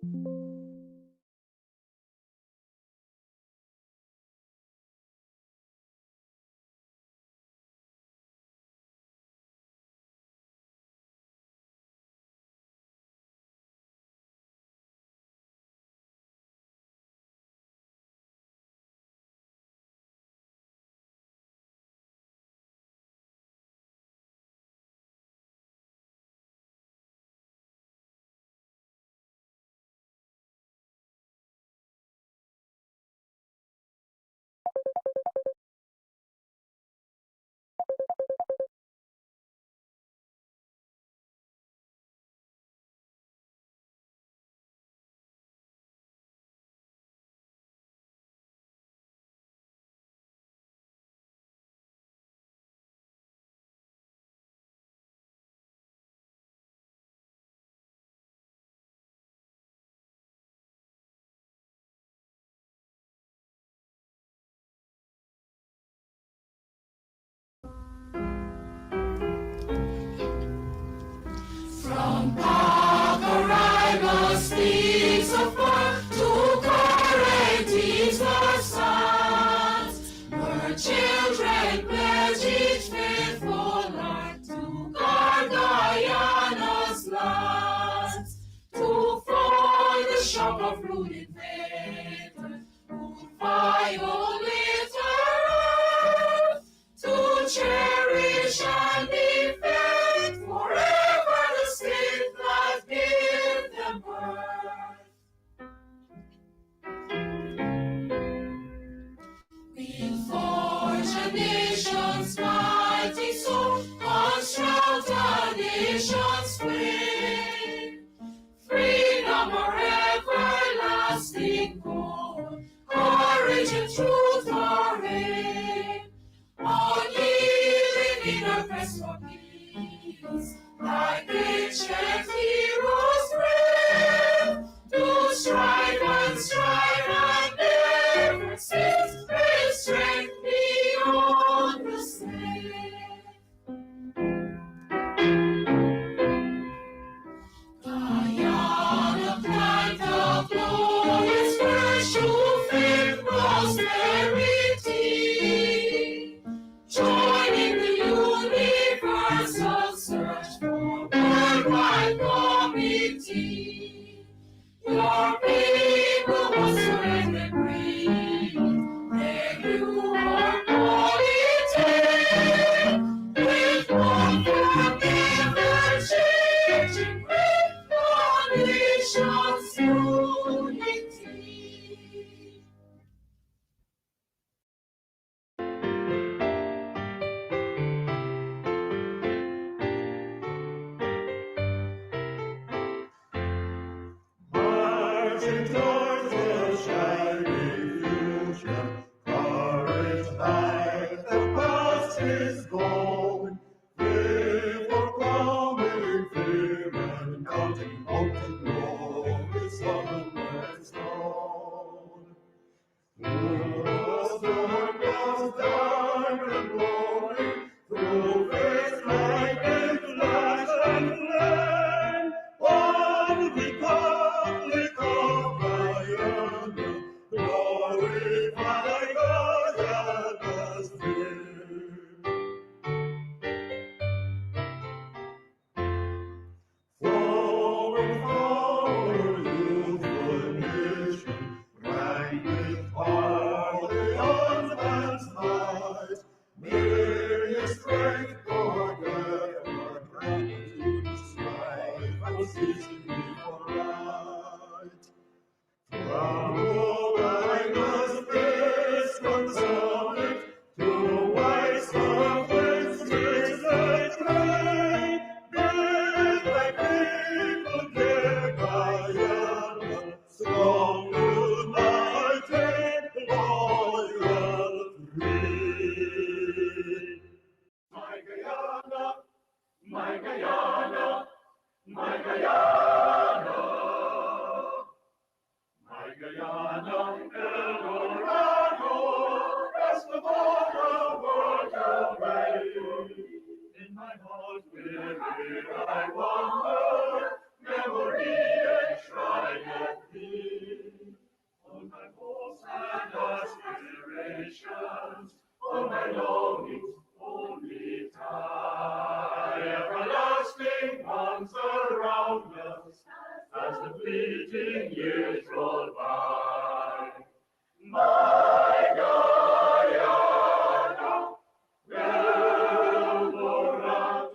From Park arrival speaks of birth to quarantines or sons, where children pledge each faithful heart to guard Guyana's lands, to foil the shock of rude invaders who violate our earth, to cherish and defend forever the state that gave them birth. We'll forge a nation's mighty soul, construct a nation's flame. Freedom our everlasting goal, courage and truth our aim. Unyielding in our quest for peace, like ancient heroes brave, to strive and never cease, with strength beyond the slave. Guyana climbed the glorious first to fame, prosperity, joining the universal search for worldwide community. Your people was surrendered free, then you are polity, with one forever changing with the nation's unity. Marching towards the shining future, courage high, the past is gone. Before coming fear and counting hope to know the summer's dawn. The storm goes dark and glory, through faith, light, and flash and flame. One Republic of Guyana, glorify Guyana's name. Forward, forward, youthful nation, rang with all the arms might. May your strength forever gratitude strive, unceasingly for right. From Guyana's peaceful summit to wise of Wednesday's light ray, build thy people, dear Guyana, strong, united, loyal, free. My Guyana, my Guyana, my Guyana. My Guyana, Eldorado, best of all the world away. In my heart wherever I wander, memory enshrined everlasting arms around us as the fleeting years roll by. My Guyana, Eldorado,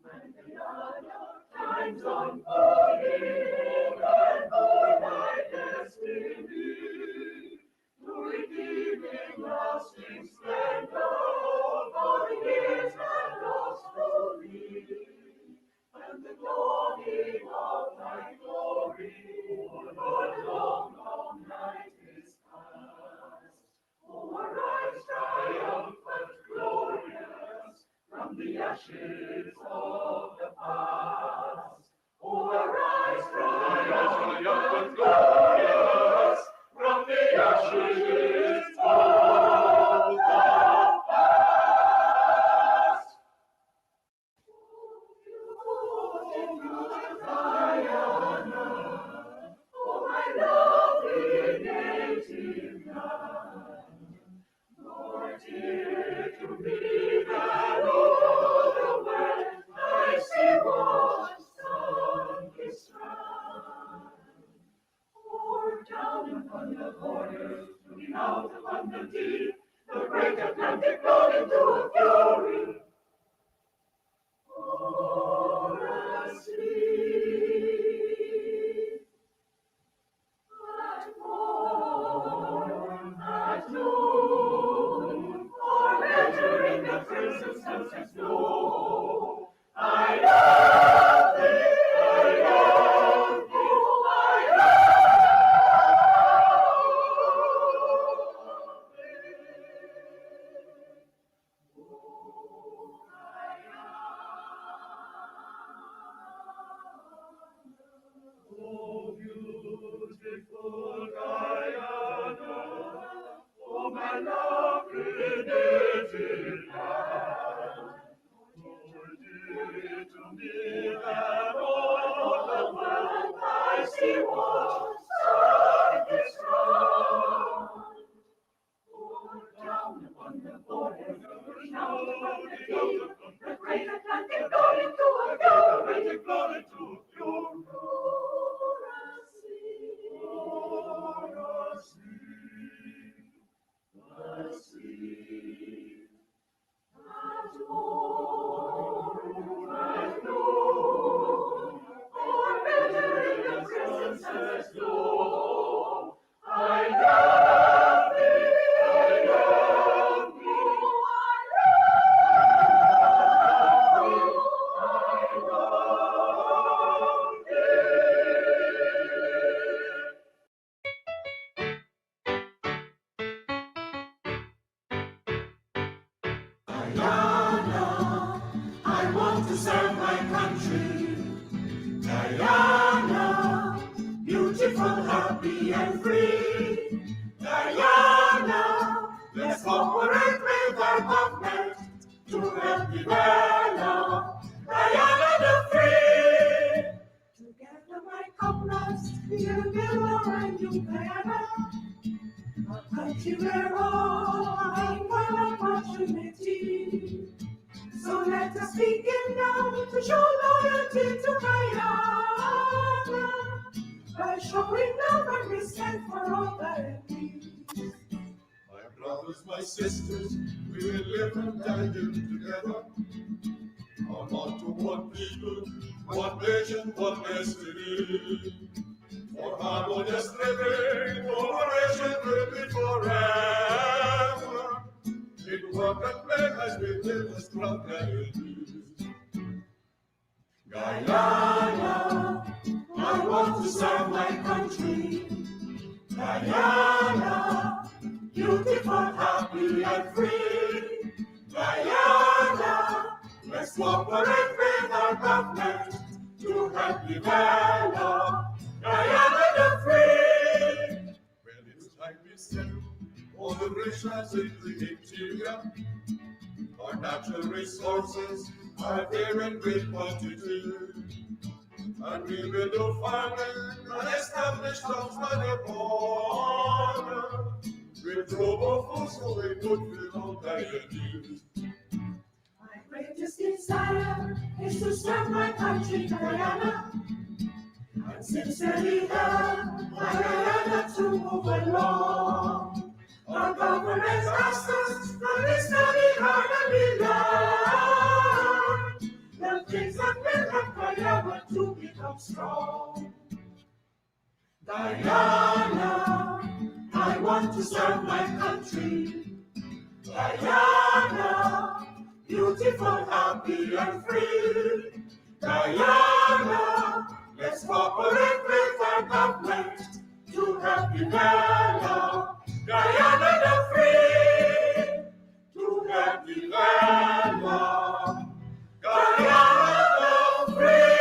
my Guyana, times unfolding and for my destiny, to redeeming lasting splendor for years and lost to me, and the dawning of thy glory, for Lord, long, long night is past. Oh, arise, triumphant, glorious, from the ashes of the past. Oh, arise, triumphant, glorious, from the ashes of the past. Oh, my lovely native land, more dear to me than all the world, I see what sun is strand. Pour down upon the borders, looking out upon the deep, the great Atlantic flowed into a fury. For asleep, at morn, at noon, or entering the crimson sunset's glow, I love thee, I love thee, I love thee. Oh, beautiful Guyana, oh, my lovely native land, more dear to me than all the world, I see what sun is round. Pour down upon the borders, looking out upon the deep, the great Atlantic flowed into a fury. Asleep, at morn, at noon, or entering the crimson sunset's glow, I love thee, I love thee, I love thee. Guyana, I want to serve my country. Guyana, beautiful, happy, and free. Guyana, let's cooperate with our government to help develop Guyana the free. Together, my comrades, we'll build a brand new Guyana, a country where all are equal opportunity. So let us begin now to show loyalty to Guyana by showing love and respect for all that it means. My brothers, my sisters, we will live and die together. On to one people, one nation, one destiny. For harmonious living, cooperation will be forever. In work and play as we live as strong Guyanese. Guyana, I want to serve my country. Guyana, beautiful, happy, and free. Guyana, let's cooperate with our government to help develop Guyana the free. Well, it's time we settle all the rich lands in the interior. Our natural resources are there in great quantity. And we will do farming and establish towns by the border. With global food so we could fill all Guyanese. My greatest desire is to serve my country, Guyana, and sincerely help my Guyana to move along. Our government asked us to we study hard and we learn the things that will help Guyana to become strong. Guyana, I want to serve my country. Guyana, beautiful, happy, and free. Guyana, let's cooperate with our government to help develop Guyana the free, to help develop Guyana the free.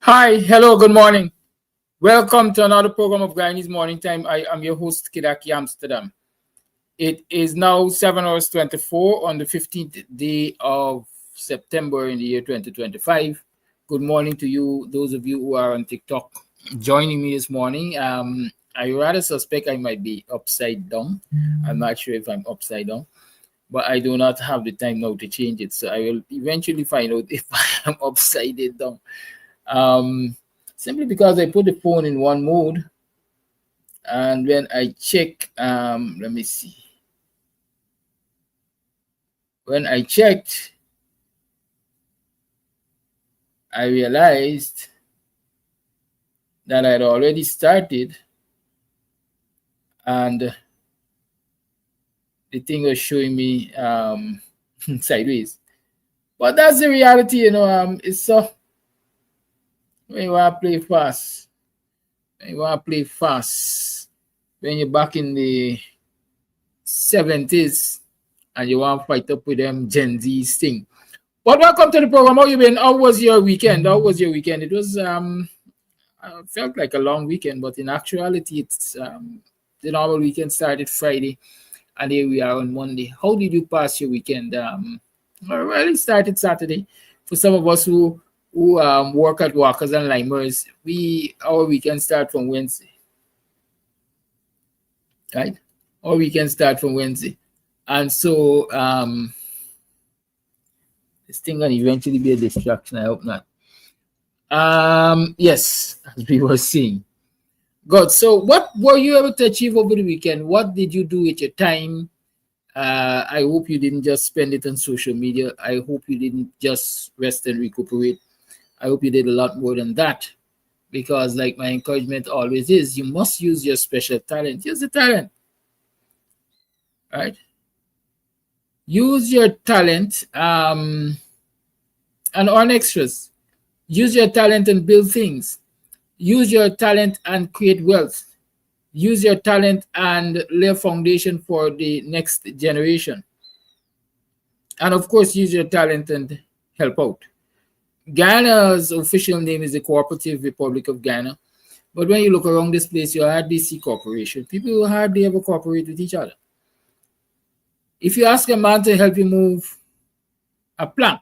Hi, hello, good morning. Welcome to another program of Guyanese Morning Time. I am your host, Kidaki Amsterdam. It is now 7 hours 24 on the 15th day of September in the year 2025. Good morning to you, those of you who are on TikTok joining me this morning. I rather suspect I might be upside down. I'm not sure if I'm upside down, but I do not have the time now to change it. So I will eventually find out if I am upside down. Simply because I put the phone in one mode, and when I check, let me see. When I checked, I realized that I'd already started, and the thing was showing me sideways. But that's the reality, you know. It's so when you want to play fast, when you're back in the 70s and you want to fight up with them Gen Z's thing. But welcome to the program. How you been? How was your weekend? It was felt like a long weekend, but in actuality, it's the normal weekend started Friday, and here we are on Monday. How did you pass your weekend? Well, it started Saturday. For some of us who work at Walkers and Limers, our weekend start from Wednesday, right? Our weekend start from Wednesday, and so this thing can eventually be a distraction. I hope not. Yes, as we were saying. Good. So, what were you able to achieve over the weekend? What did you do with your time? I hope you didn't just spend it on social media. I hope you didn't just rest and recuperate. I hope you did a lot more than that, because, like my encouragement always is, you must use your special talent. Use the talent, right? Use your talent and earn extras. Use your talent and build things. Use your talent and create wealth. Use your talent and lay a foundation for the next generation. And of course, use your talent and help out. Ghana's official name is the Cooperative Republic of Ghana. But when you look around this place, you hardly see cooperation. People hardly ever cooperate with each other. If you ask a man to help you move a plank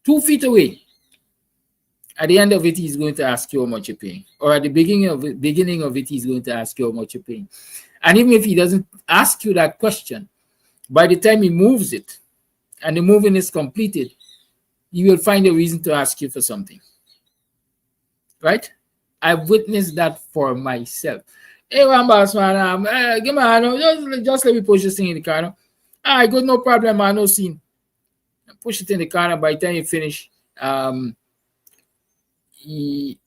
2 feet away, at the end of it, he's going to ask you how much you're paying. Or at the beginning of it, he's going to ask you how much you're paying. And even if he doesn't ask you that question, by the time he moves it and the moving is completed, he will find a reason to ask you for something. Right? I've witnessed that for myself. Hey, one boss, man, give me a hand. Just let me push this thing in the car. No? I got no problem, man, no scene. Push it in the car. By the time you finish, the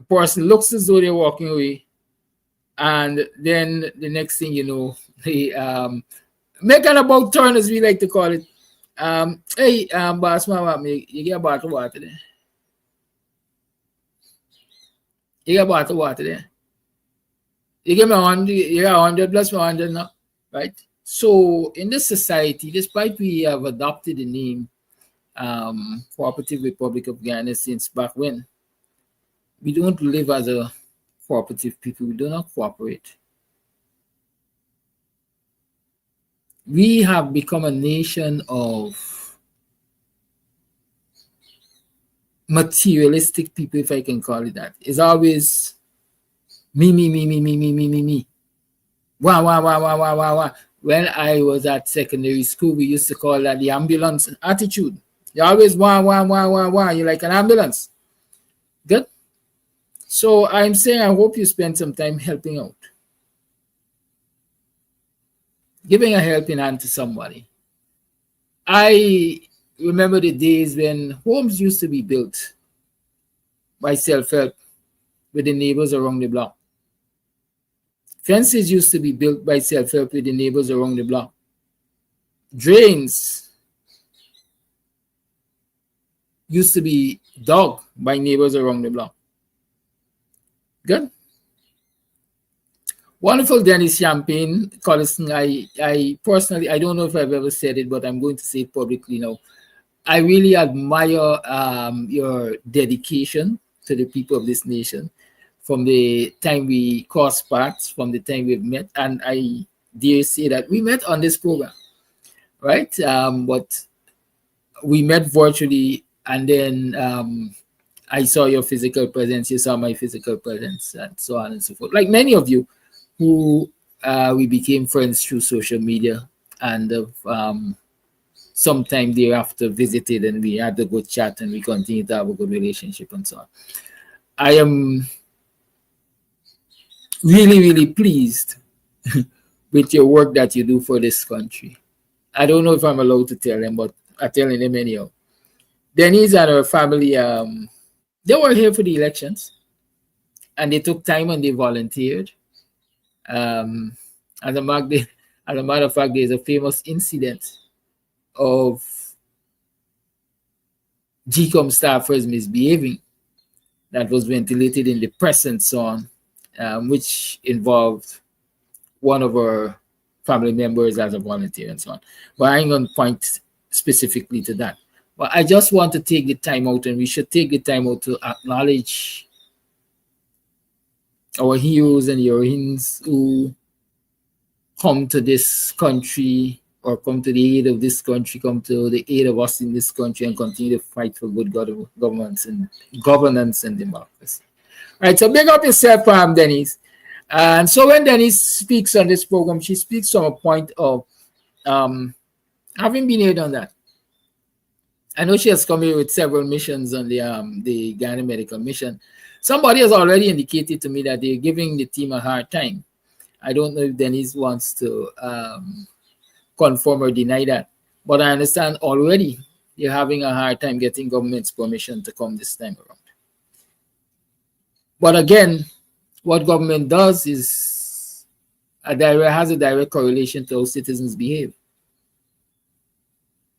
person looks as though they're walking away, and then the next thing you know, they make an about turn, as we like to call it. Hey, boss, mama, you get a bottle of water there. You get a bottle of water there. You give me 100, you got 100 plus 100 now, right? So in this society, despite we have adopted the name Cooperative Republic of Ghana since back when, we don't live as a cooperative people. We do not cooperate. We have become a nation of materialistic people, if I can call it that. It's always me. Wah. When I was at secondary school, we used to call that the ambulance attitude. You always wah. You're like an ambulance. Good. So I'm saying I hope you spend some time helping out. Giving a helping hand to somebody. I remember the days when homes used to be built by self-help with the neighbors around the block. Fences used to be built by self-help with the neighbors around the block. Drains used to be dug by neighbors around the block. Good. Wonderful Dennis Champagne, Collison. I personally, I don't know if I've ever said it, but I'm going to say it publicly now. I really admire your dedication to the people of this nation. From the time we crossed paths, from the time we've met, and I dare say that we met on this program, right? But we met virtually, and then I saw your physical presence, you saw my physical presence, and so on and so forth. Like many of you who we became friends through social media, and sometime thereafter visited, and we had a good chat, and we continued to have a good relationship and so on. I am really, really pleased with your work that you do for this country. I don't know if I'm allowed to tell them, but I'm telling them anyhow. Denise and her family, they were here for the elections, and they took time and they volunteered. As a matter of fact, there's a famous incident of GCOM staffers misbehaving that was ventilated in the press and so on, which involved one of our family members as a volunteer and so on. But I ain't going to point specifically to that. But I just want to take the time out, and we should take the time out to acknowledge our heroes and heroines who come to this country, or come to the aid of this country, come to the aid of us in this country, and continue to fight for good governance and democracy. All right, so big up yourself, Denise. And so when Denise speaks on this program, she speaks from a point of having been here on that. I know she has come here with several missions on the Guyana Medical Mission. Somebody has already indicated to me that they're giving the team a hard time. I don't know if Denise wants to confirm or deny that, but I understand already they're having a hard time getting government's permission to come this time around. But again, what government does is has a direct correlation to how citizens behave.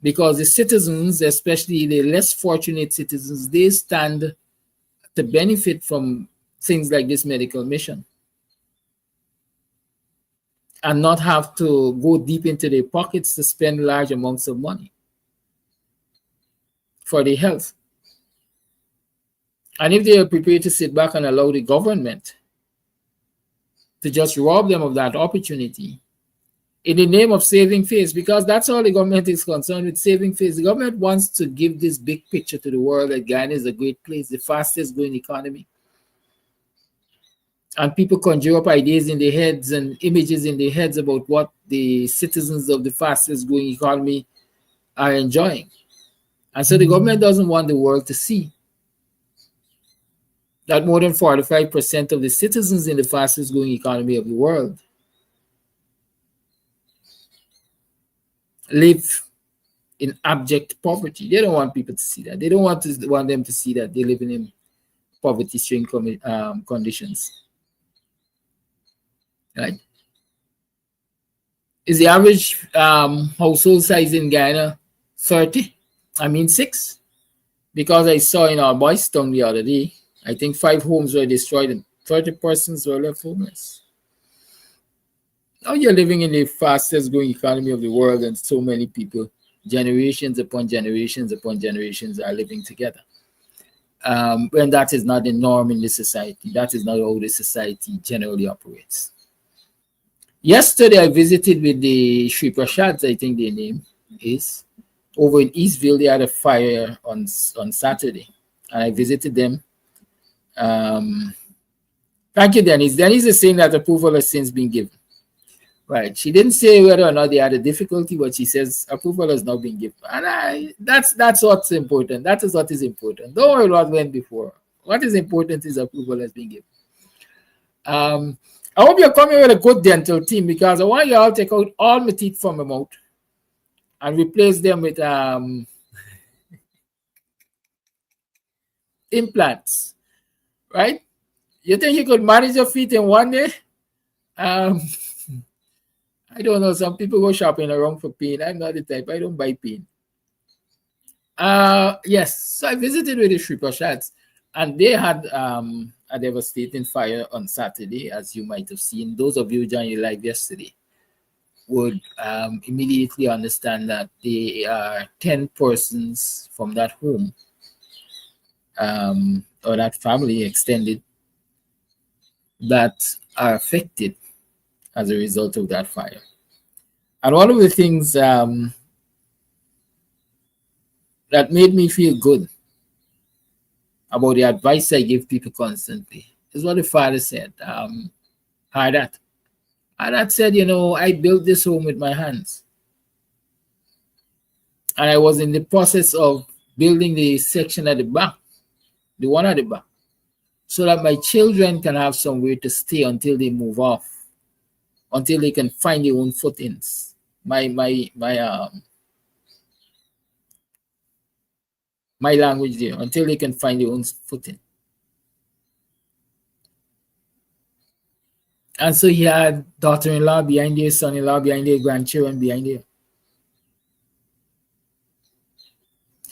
Because the citizens, especially the less fortunate citizens, they stand to benefit from things like this medical mission and not have to go deep into their pockets to spend large amounts of money for their health. And if they are prepared to sit back and allow the government to just rob them of that opportunity in the name of saving face, because that's all the government is concerned with, saving face. The government wants to give this big picture to the world that Guyana is a great place, the fastest growing economy. And people conjure up ideas in their heads and images in their heads about what the citizens of the fastest growing economy are enjoying. And so the government doesn't want the world to see that more than 45% of the citizens in the fastest growing economy of the world live in abject poverty. They don't want people to see that. They don't want them to see that they're living in poverty-stricken conditions. Right? Is the average household size in Guyana 30? I mean 6? Because I saw in our Buxtonian the other day, I think 5 homes were destroyed and 30 persons were left homeless. Now you're living in the fastest growing economy of the world, and so many people, generations upon generations upon generations, are living together. When that is not the norm in the society, that is not how the society generally operates. Yesterday, I visited with the Sri Prasads, I think their name is, over in Eastville. They had a fire on Saturday, and I visited them. Thank you, Denise. Denise is saying that approval has since been given. Right. She didn't say whether or not they had a difficulty, but she says approval has now been given. And that's what's important. That is what is important. Don't worry what went before. What is important is approval has been given. I hope you're coming with a good dental team, because I want you all to take out all my teeth from my mouth and replace them with implants. Right? You think you could manage your feet in one day? I don't know. Some people go shopping around for pain. I'm not the type. I don't buy pain. Yes. So I visited with the Sri Prasads, and they had a devastating fire on Saturday, as you might have seen. Those of you who joined your live yesterday would immediately understand that there are 10 persons from that home or that family extended that are affected as a result of that fire. And one of the things that made me feel good about the advice I give people constantly. Is what the father said. Hadat said, you know, I built this home with my hands. And I was in the process of building the section at the back, the one at the back, so that my children can have somewhere to stay until they move off, until they can find their own footings. My language there, until they can find their own footing. And so he had daughter-in-law behind there, son-in-law behind there, grandchildren behind there.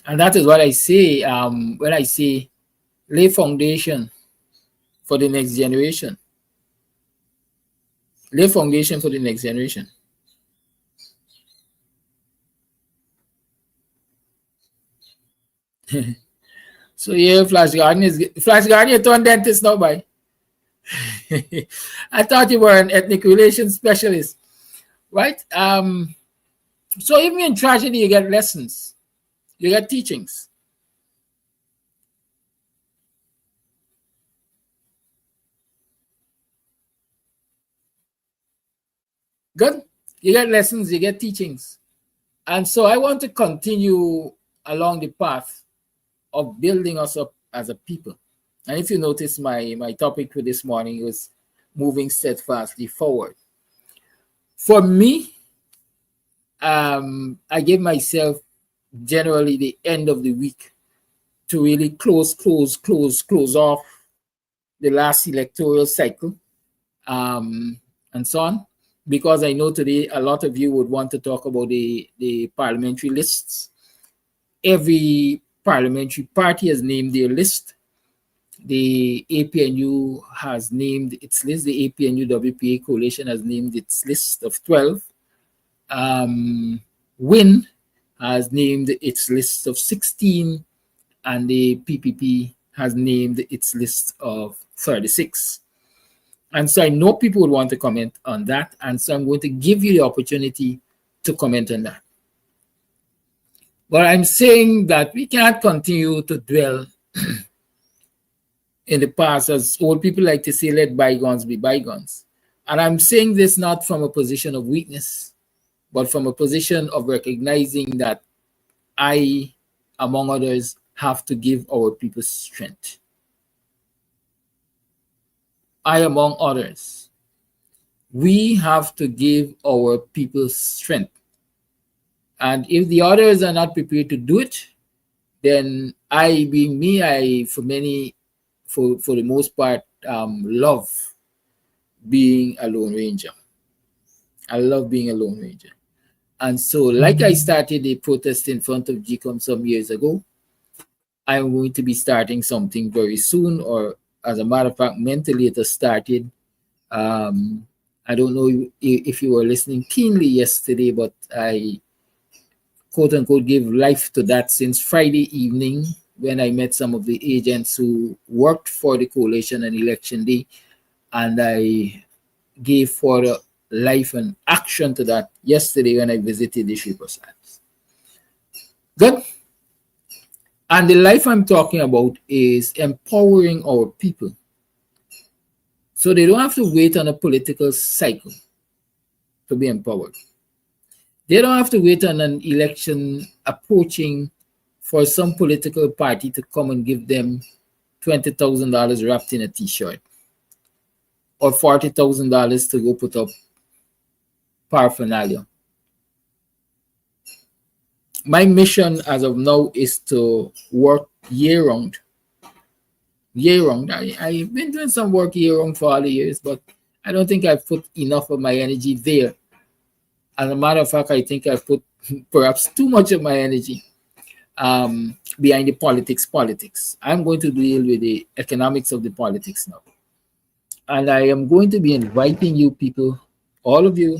And that is what I say when I say lay foundation for the next generation. Lay foundation for the next generation. So yeah, Flash Garden, you turned dentist now, boy. I thought you were an ethnic relations specialist, right? So even in tragedy, you get lessons, you get teachings. Good. You get lessons, you get teachings. And so I want to continue along the path of building us up as a people. And if you notice, my topic for this morning was moving steadfastly forward. For me, I give myself generally the end of the week to really close off the last electoral cycle, and so on, because I know today a lot of you would want to talk about the parliamentary lists. Every parliamentary party has named their list. The APNU has named its list. The APNU WPA coalition has named its list of 12. WIN has named its list of 16, and the PPP has named its list of 36. And so I know people would want to comment on that, and so I'm going to give you the opportunity to comment on that. But I'm saying that we can't continue to dwell in the past, as old people like to say, let bygones be bygones. And I'm saying this not from a position of weakness, but from a position of recognizing that I, among others, have to give our people strength. I, among others, we have to give our people strength. And if the others are not prepared to do it, then I, being me, for the most part, love being a Lone Ranger. I love being a Lone Ranger. And so, like I started a protest in front of GCOM some years ago, I'm going to be starting something very soon, or as a matter of fact, mentally it has started. I don't know if you were listening keenly yesterday, but I, quote unquote, gave life to that since Friday evening when I met some of the agents who worked for the coalition on election day, and I gave further life and action to that yesterday when I visited the Shriprasads. Good. And the life I'm talking about is empowering our people, so they don't have to wait on a political cycle to be empowered. They don't have to wait on an election approaching for some political party to come and give them $20,000 wrapped in a t-shirt, or $40,000 to go put up paraphernalia. My mission as of now is to work year-round. Year-round. I've been doing some work year-round for all the years, but I don't think I've put enough of my energy there. As a matter of fact, I think I've put perhaps too much of my energy behind the politics. I'm going to deal with the economics of the politics now. And I am going to be inviting you people, all of you,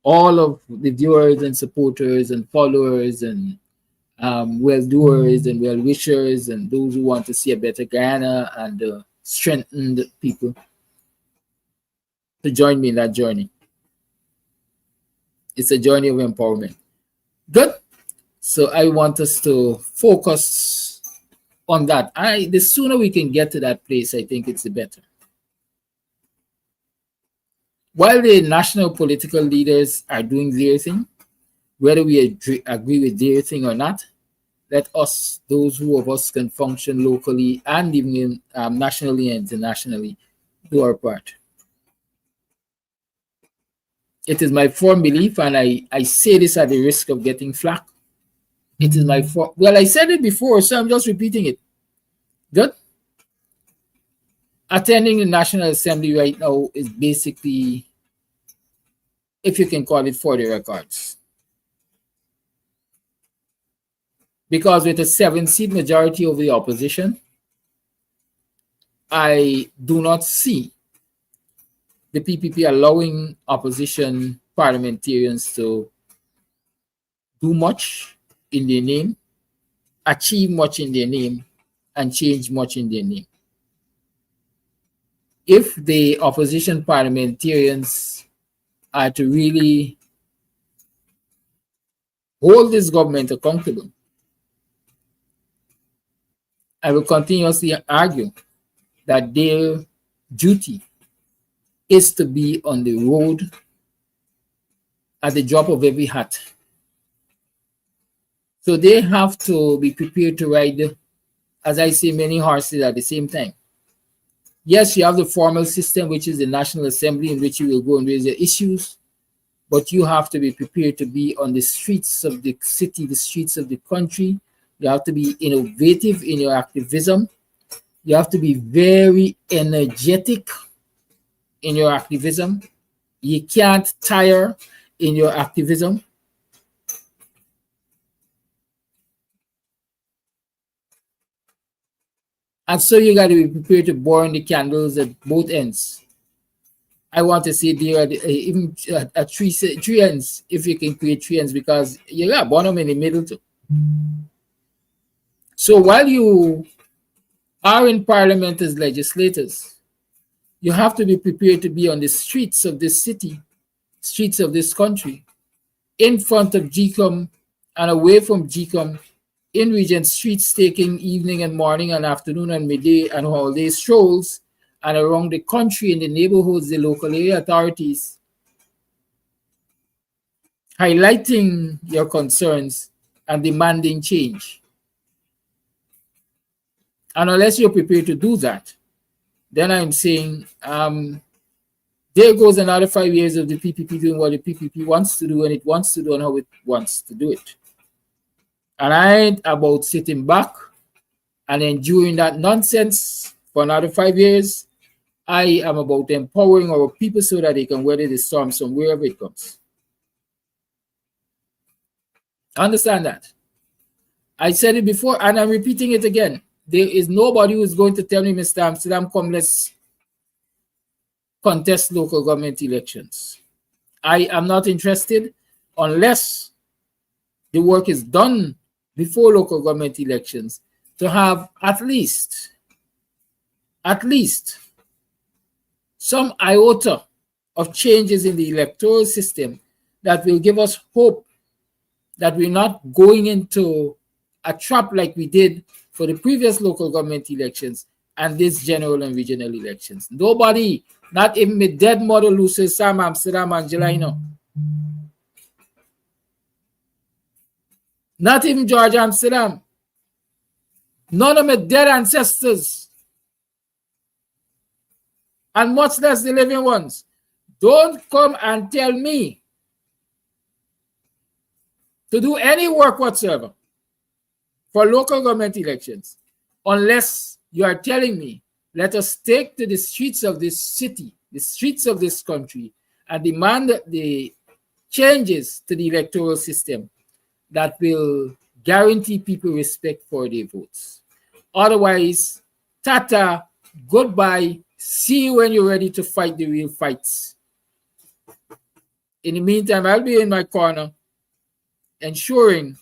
all of the viewers and supporters and followers and well-doers and well-wishers and those who want to see a better Guyana and strengthened people to join me in that journey. It's a journey of empowerment. Good. So I want us to focus on that. The sooner we can get to that place, I think it's the better. While the national political leaders are doing their thing, whether we agree with their thing or not, let us, those who of us can function locally and even nationally and internationally, do our part. It is my firm belief, and I say this at the risk of getting flack. It is my well, I said it before, so I'm just repeating it. Good. Attending the National Assembly right now is basically, if you can call it, for the records. Because with a 7-seat majority of the opposition, I do not see the PPP allowing opposition parliamentarians to do much in their name, achieve much in their name, and change much in their name. If the opposition parliamentarians are to really hold this government accountable, I will continuously argue that their duty is to be on the road at the drop of every hat. So they have to be prepared to ride, as I say, many horses at the same time. Yes, you have the formal system, which is the National Assembly, in which you will go and raise your issues, but you have to be prepared to be on the streets of the city, the streets of the country. You have to be innovative in your activism. You have to be very energetic in your activism. You can't tire in your activism. And so you got to be prepared to burn the candles at both ends. I want to see there even at three ends, if you can create 3 ends, because you got burn them in the middle too. So while you are in parliament as legislators, you have to be prepared to be on the streets of this city, streets of this country, in front of GCOM and away from GCOM, in Regent streets, taking evening and morning and afternoon and midday and holiday strolls, and around the country in the neighborhoods, the local area authorities, highlighting your concerns and demanding change. And unless you're prepared to do that, then I'm saying there goes another 5 years of the PPP doing what the PPP wants to do, and it wants to do and how it wants to do it. And I ain't about sitting back and enduring that nonsense for another 5 years. I am about empowering our people so that they can weather the storms from wherever it comes. Understand that? I said it before and I'm repeating it again. There is nobody who is going to tell me, Mr. Amsterdam, come, let's contest local government elections. I am not interested unless the work is done before local government elections to have at least some iota of changes in the electoral system that will give us hope that we're not going into a trap like we did for the previous local government elections and this general and regional elections. Nobody, not even my dead mother, Lucy, Sam, Amsterdam, Angelino, not even George Amsterdam, none of my dead ancestors, and much less the living ones. Don't come and tell me to do any work whatsoever for local government elections unless you are telling me, let us take to the streets of this city, the streets of this country, and demand the changes to the electoral system that will guarantee people respect for their votes. Otherwise, tata, goodbye, see you when you're ready to fight the real fights. In the meantime, I'll be in my corner, ensuring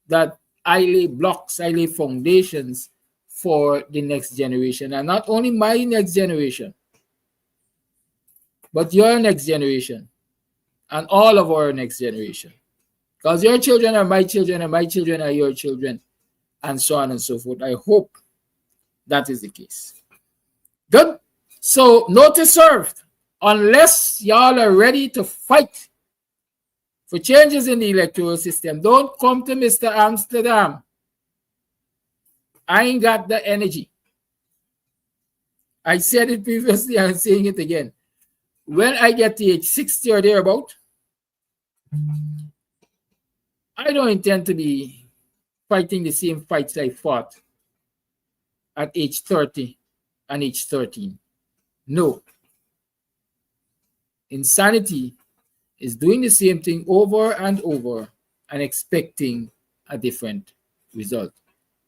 that I lay blocks, I lay foundations for the next generation. And not only my next generation, but your next generation and all of our next generation. Because your children are my children and my children are your children. and so on and so forth. I hope that is the case. Good. So notice served. Unless y'all are ready to fight for changes in the electoral system, don't come to Mr. Amsterdam. I ain't got the energy. I said it previously, I'm saying it again. When I get to age 60 or thereabout, I don't intend to be fighting the same fights I fought at age 30 and age 13. No. Insanity is doing the same thing over and over and expecting a different result,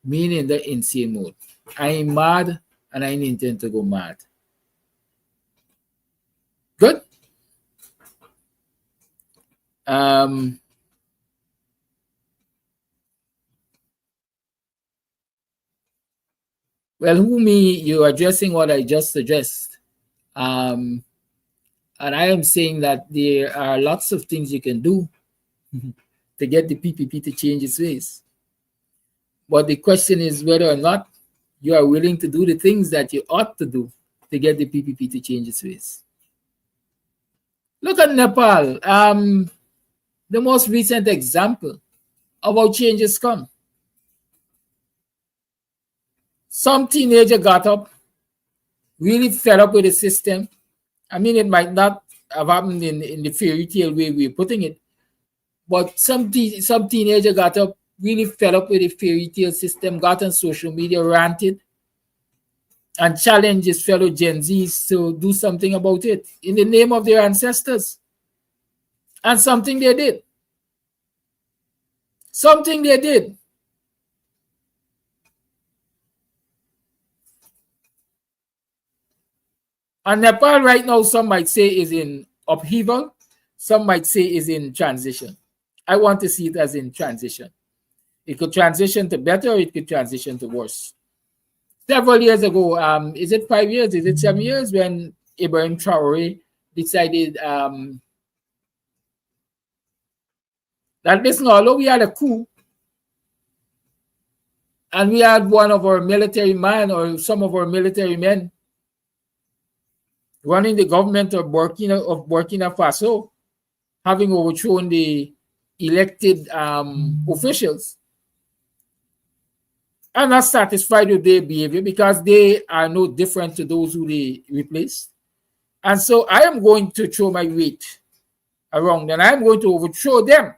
meaning the insane mode. I am mad and I intend to go mad. Good. Well, you're addressing what I just addressed. And I am saying that there are lots of things you can do to get the PPP to change its ways. But the question is whether or not you are willing to do the things that you ought to do to get the PPP to change its ways. Look at Nepal, the most recent example of how changes come. Some teenager got up, really fed up with the system. I mean, it might not have happened in the fairy tale way we're putting it, but some teenager got up, really fed up with the fairy tale system, got on social media, ranted, and challenged his fellow Gen Zs to do something about it in the name of their ancestors. And something they did. Something they did. And Nepal right now, some might say is in upheaval. Some might say is in transition. I want to see it as in transition. It could transition to better, or it could transition to worse. Several years ago, is it 5 years? Is it 7 years when Ibrahim Traore decided that listen, although we had a coup and we had one of our military men or some of our military men running the government of Burkina Faso, having overthrown the elected officials, I'm not satisfied with their behavior because they are no different to those who they replaced. And so I am going to throw my weight around and I'm going to overthrow them,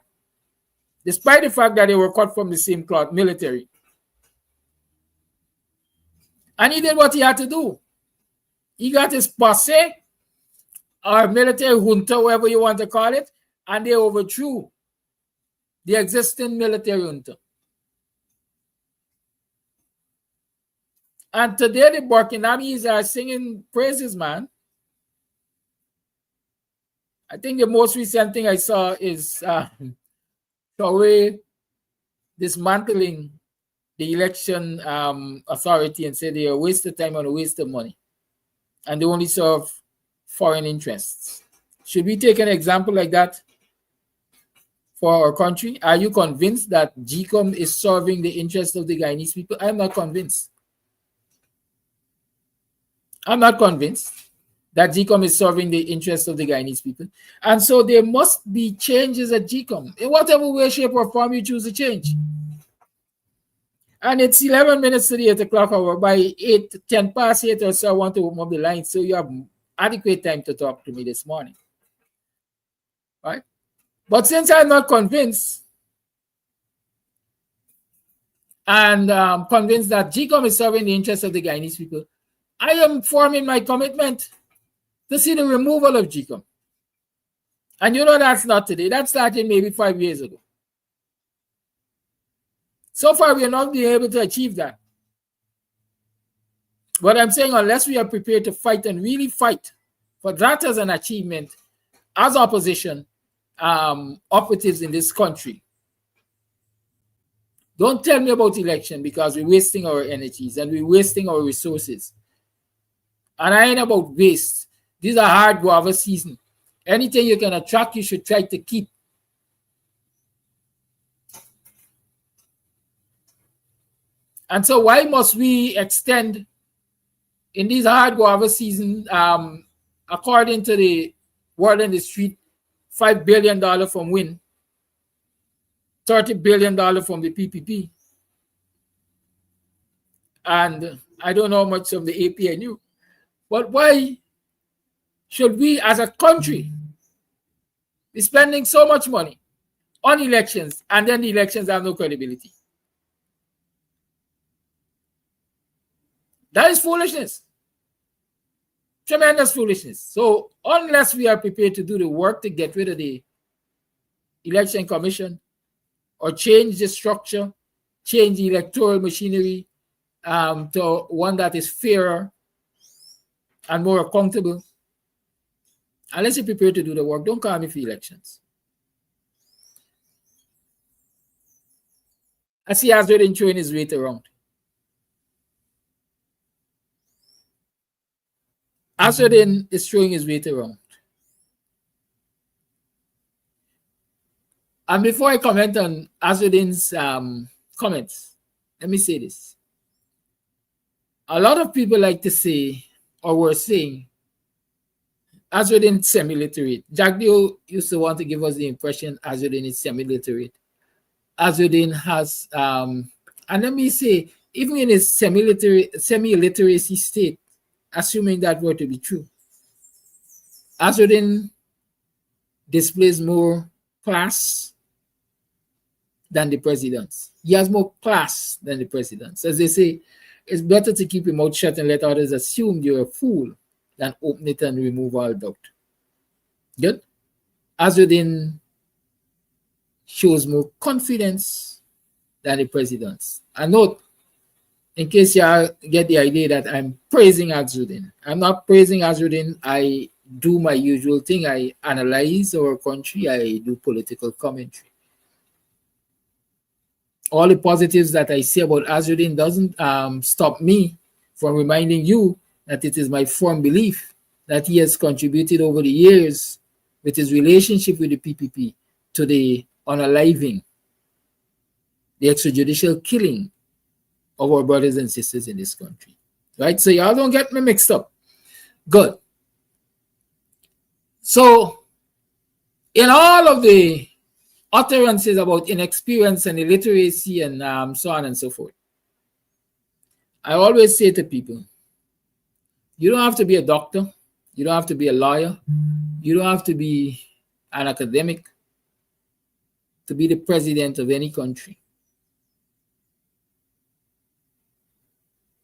despite the fact that they were cut from the same cloth, military. And he did what he had to do. He got his posse, or military junta, whatever you want to call it, and they overthrew the existing military junta. And today the Burkinabes are singing praises, man. I think the most recent thing I saw is Traore dismantling the election authority and said they are a waste of time and a waste of money. And they only serve foreign interests. Should we take an example like that for our country? Are you convinced that GCOM is serving the interests of the Guyanese people? I'm not convinced. I'm not convinced that GCOM is serving the interests of the Guyanese people. And so there must be changes at GCOM in whatever way, shape, or form you choose to change. And it's 11 minutes to the 8 o'clock hour. By 10 past 8 or so, I want to open up the line so you have adequate time to talk to me this morning. Right? But since I'm not convinced and convinced that GCOM is serving the interests of the Guyanese people, I am forming my commitment to see the removal of GCOM. And you know that's not today. That started maybe 5 years ago. So far, we are not being able to achieve that. But I'm saying unless we are prepared to fight and really fight for that as an achievement, as opposition operatives in this country, don't tell me about election because we're wasting our energies and we're wasting our resources. And I ain't about waste. These are hard guava season. Anything you can attract, you should try to keep. And so why must we extend in these hard guava season, according to the word in the street, $5 billion from WIN, $30 billion from the PPP, and I don't know much of the APNU. But why should we as a country be spending so much money on elections and then the elections have no credibility? That is foolishness. Tremendous foolishness. So unless we are prepared to do the work to get rid of the election commission or change the structure, change the electoral machinery to one that is fairer and more accountable, unless you're prepared to do the work, don't call me for elections. I see Azrin throwing his weight around. Azrin is throwing his weight around. And before I comment on Azrin's comments, let me say this. A lot of people like to say, or were saying, Azrin semi-literate. Jack Dio used to want to give us the impression Azrin is semi-literate. Azrin has, and let me say, even in his semi-illiteracy state, assuming that were to be true, Azrin displays more class than the presidents. He has more class than the presidents. As they say, it's better to keep your mouth shut and let others assume you're a fool than open it and remove all doubt. Good? Azrin shows more confidence than the presidents. And note, in case you get the idea that I'm praising Azrin, I'm not praising Azrin. I do my usual thing. I analyze our country. I do political commentary. All the positives that I say about Azrin doesn't stop me from reminding you that it is my firm belief that he has contributed over the years with his relationship with the PPP to the unaliving, the extrajudicial killing of our brothers and sisters in this country. Right? So y'all don't get me mixed up. Good. So in all of the utterances about inexperience and illiteracy and so on and so forth, I always say to people, you don't have to be a doctor. You don't have to be a lawyer. You don't have to be an academic to be the president of any country.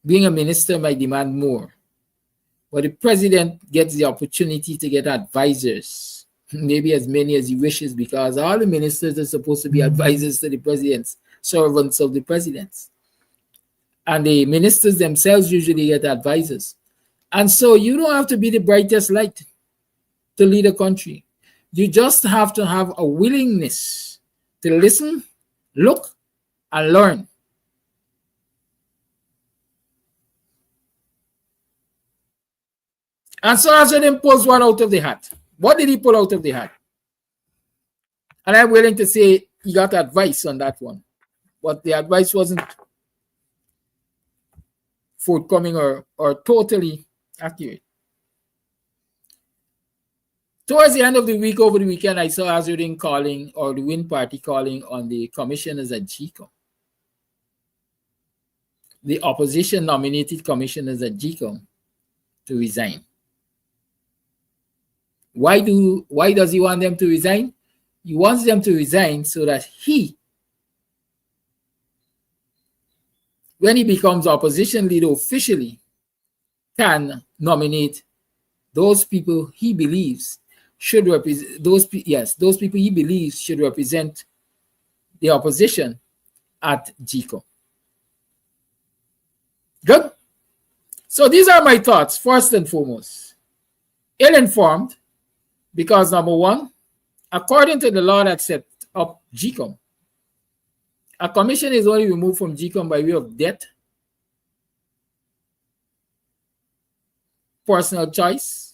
Being a minister might demand more, but the president gets the opportunity to get advisors, maybe as many as he wishes, because all the ministers are supposed to be advisors to the presidents, servants of the presidents. And the ministers themselves usually get advisors. And so you don't have to be the brightest light to lead a country. You just have to have a willingness to listen, look, and learn. And so Azrin pulls one out of the hat. What did he pull out of the hat? And I'm willing to say he got advice on that one, but the advice wasn't forthcoming or totally accurate. Towards the end of the week, over the weekend, I saw Azrin calling, or the WIN party calling on the commissioners at GCOM. The opposition nominated commissioners at GCOM to resign. Why does he want them to resign? He wants them to resign so that he, when he becomes opposition leader officially, can nominate those people he believes should represent those people he believes should represent the opposition at GCOM. Good. So these are my thoughts. First and foremost, ill-informed, because number one, according to the law that set up GCOM, a commission is only removed from GCOM by way of death, personal choice,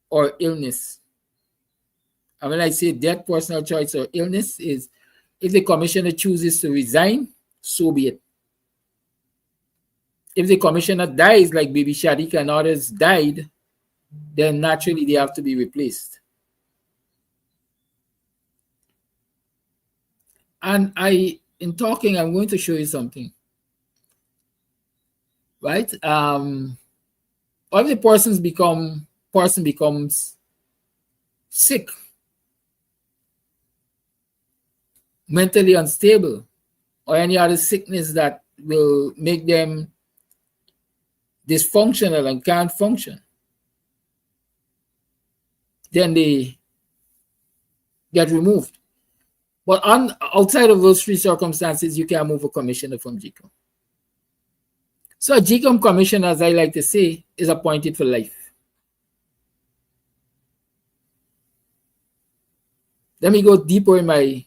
or illness. And when I say death, personal choice, or illness, is if the commissioner chooses to resign so be it. If the commissioner dies, like Bibi Shadiq and others died, then naturally they have to be replaced. And in talking, I'm going to show you something. Right? Or if the person becomes sick, mentally unstable, or any other sickness that will make them dysfunctional and can't function, then they get removed. But outside of those three circumstances, you can move a commissioner from GCOM. So a GCOM commissioner, as I like to say, is appointed for life. Let me go deeper in my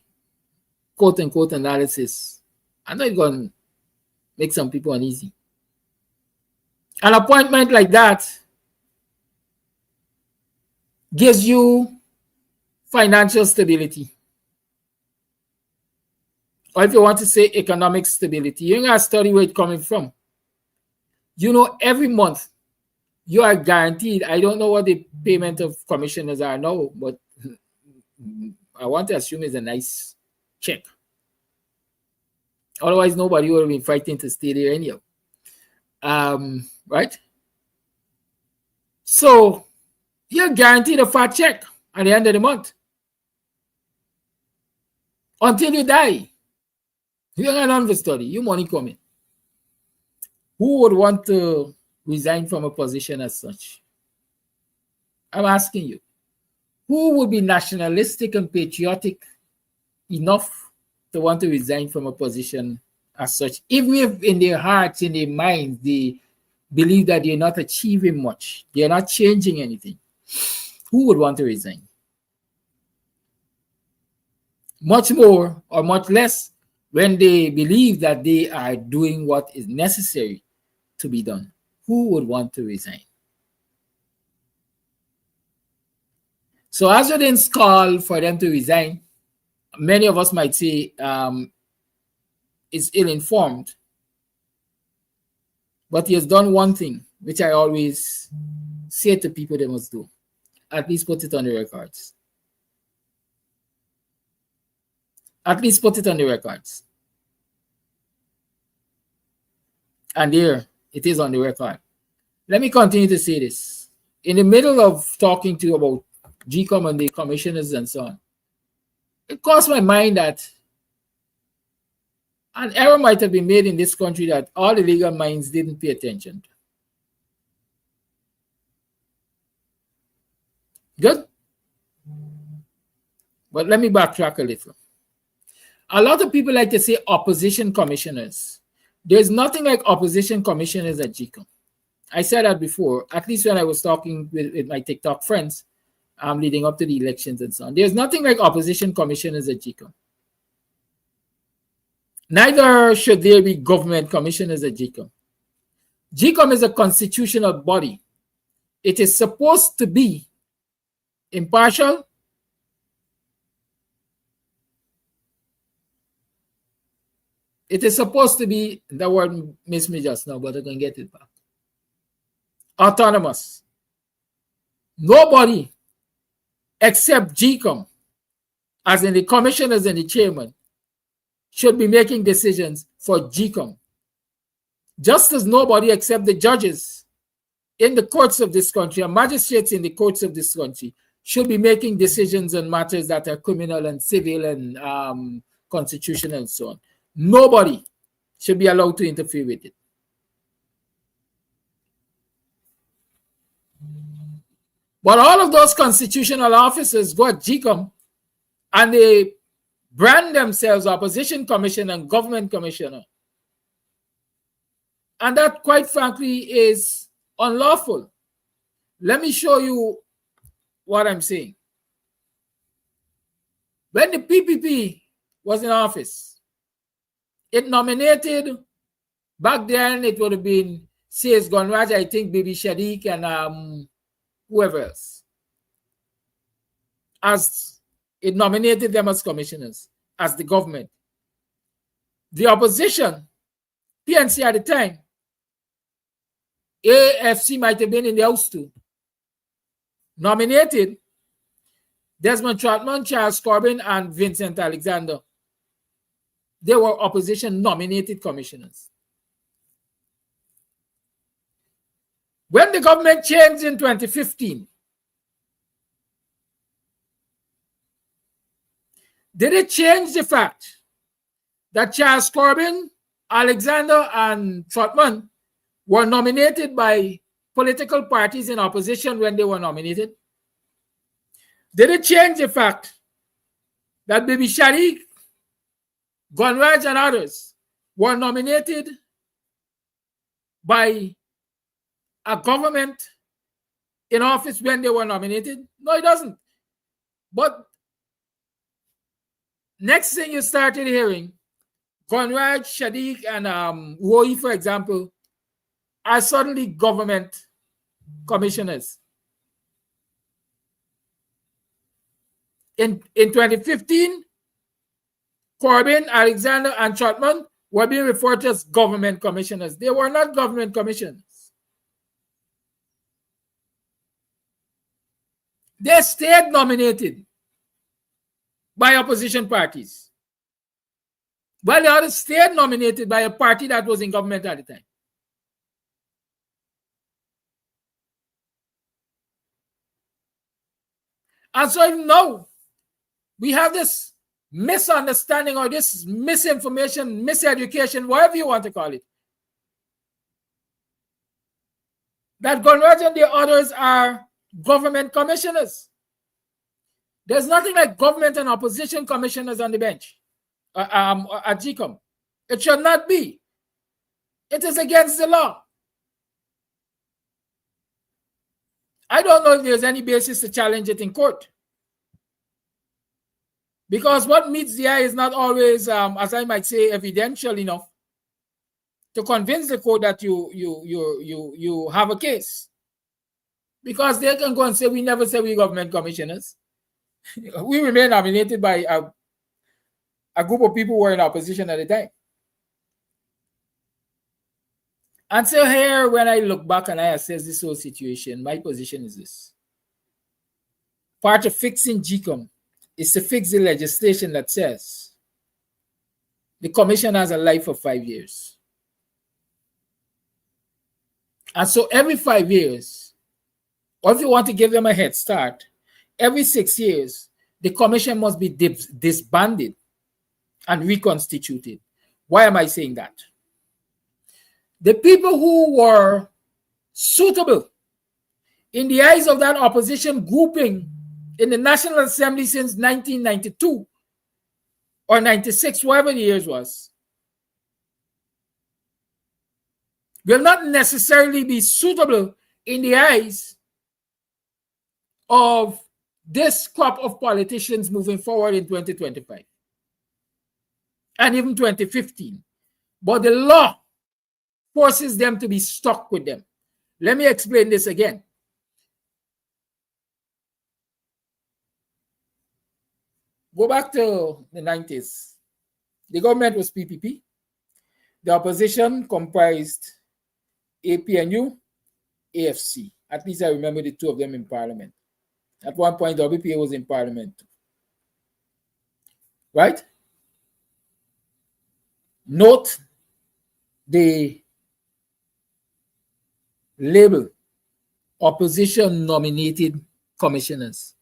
quote-unquote analysis. I'm not going to make some people uneasy. An appointment like that gives you financial stability. Or if you want to say economic stability, you ain't got to study where it's coming from. You know, every month you are guaranteed. I don't know what the payment of commissioners are now, but I want to assume it's a nice check. Otherwise, nobody would have been fighting to stay there anyhow. Right? So you're guaranteed a fat check at the end of the month until you die. You ain't got to study. Your money coming. Who would want to resign from a position as such? I'm asking you. Who would be nationalistic and patriotic enough to want to resign from a position as such? Even if in their hearts, in their minds, they believe that they're not achieving much, they're not changing anything. Who would want to resign? Much more or much less when they believe that they are doing what is necessary to be done. Who would want to resign? So as we didn't call for them to resign, many of us might say is ill-informed. But he has done one thing, which I always say to people they must do. At least put it on the records. At least put it on the records. And there, it is on the record. Let me continue to say this. In the middle of talking to you about GCOM and the commissioners and so on, it crossed my mind that an error might have been made in this country that all the legal minds didn't pay attention to. Good? But let me backtrack a little. A lot of people like to say opposition commissioners. There's nothing like opposition commissioners at GCOM. I said that before, at least when I was talking with my TikTok friends leading up to the elections and so on. There's nothing like opposition commissioners at GCOM. Neither should there be government commissioners at GCOM. GCOM is a constitutional body. It is supposed to be impartial, it is supposed to be, the word missed me just now, but I can get it back. Autonomous. Nobody except GCOM, as in the commissioners and the chairman, should be making decisions for GCOM. Just as nobody except the judges in the courts of this country and magistrates in the courts of this country should be making decisions on matters that are criminal and civil and constitutional and so on. Nobody should be allowed to interfere with it. But all of those constitutional officers go at GCOM and they brand themselves opposition commissioner and government commissioner. And that, quite frankly, is unlawful. Let me show you what I'm saying. When the PPP was in office, it nominated, back then it would have been C.S. Gonraj, I think Bibi Shadiq and whoever else. As it nominated them as commissioners, as the government. the opposition, PNC at the time, AFC might have been in the house too, nominated Desmond Trotman, Charles Corbin, and Vincent Alexander. They were opposition nominated commissioners. When the government changed in 2015, did it change the fact that Charles Corbin, Alexander, and Trotman were nominated by political parties in opposition when they were nominated? Did it change the fact that Bibi Shariq, Gunraj, and others were nominated by a government in office when they were nominated? No, it doesn't. But next thing you started hearing, Gunraj, Shadiq, and Woi, for example, are suddenly government commissioners. In 2015, Corbin, Alexander, and Trotman were being referred to as government commissioners. They were not government commissioners. They stayed nominated by opposition parties, while the others stayed nominated by a party that was in government at the time. And so even now, we have this misunderstanding or this misinformation, miseducation, whatever you want to call it, that Gunraj and the others are government commissioners. There's nothing like government and opposition commissioners on the bench at GCOM. It should not be. It is against the law. I don't know if there's any basis to challenge it in court. Because what meets the eye is not always, as I might say, evidential enough to convince the court that you have a case. Because they can go and say, we never said we government commissioners. We remain nominated by a group of people who were in opposition at the time. And so here, when I look back and I assess this whole situation, my position is this. Part of fixing GCOM is to fix the legislation that says the commission has a life of 5 years. And so every 5 years, or if you want to give them a head start, every 6 years, the commission must be disbanded and reconstituted. Why am I saying that? The people who were suitable in the eyes of that opposition grouping in the National Assembly since 1992 or 96, whatever the years was, will not necessarily be suitable in the eyes of this crop of politicians moving forward in 2025 and even 2015. But the law forces them to be stuck with them. Let me explain this again. Go back to the 90s. The government was PPP. The opposition comprised APNU, AFC. At least I remember the two of them in parliament. At one point, WPA was in parliament. Right? Note the label opposition nominated commissioners.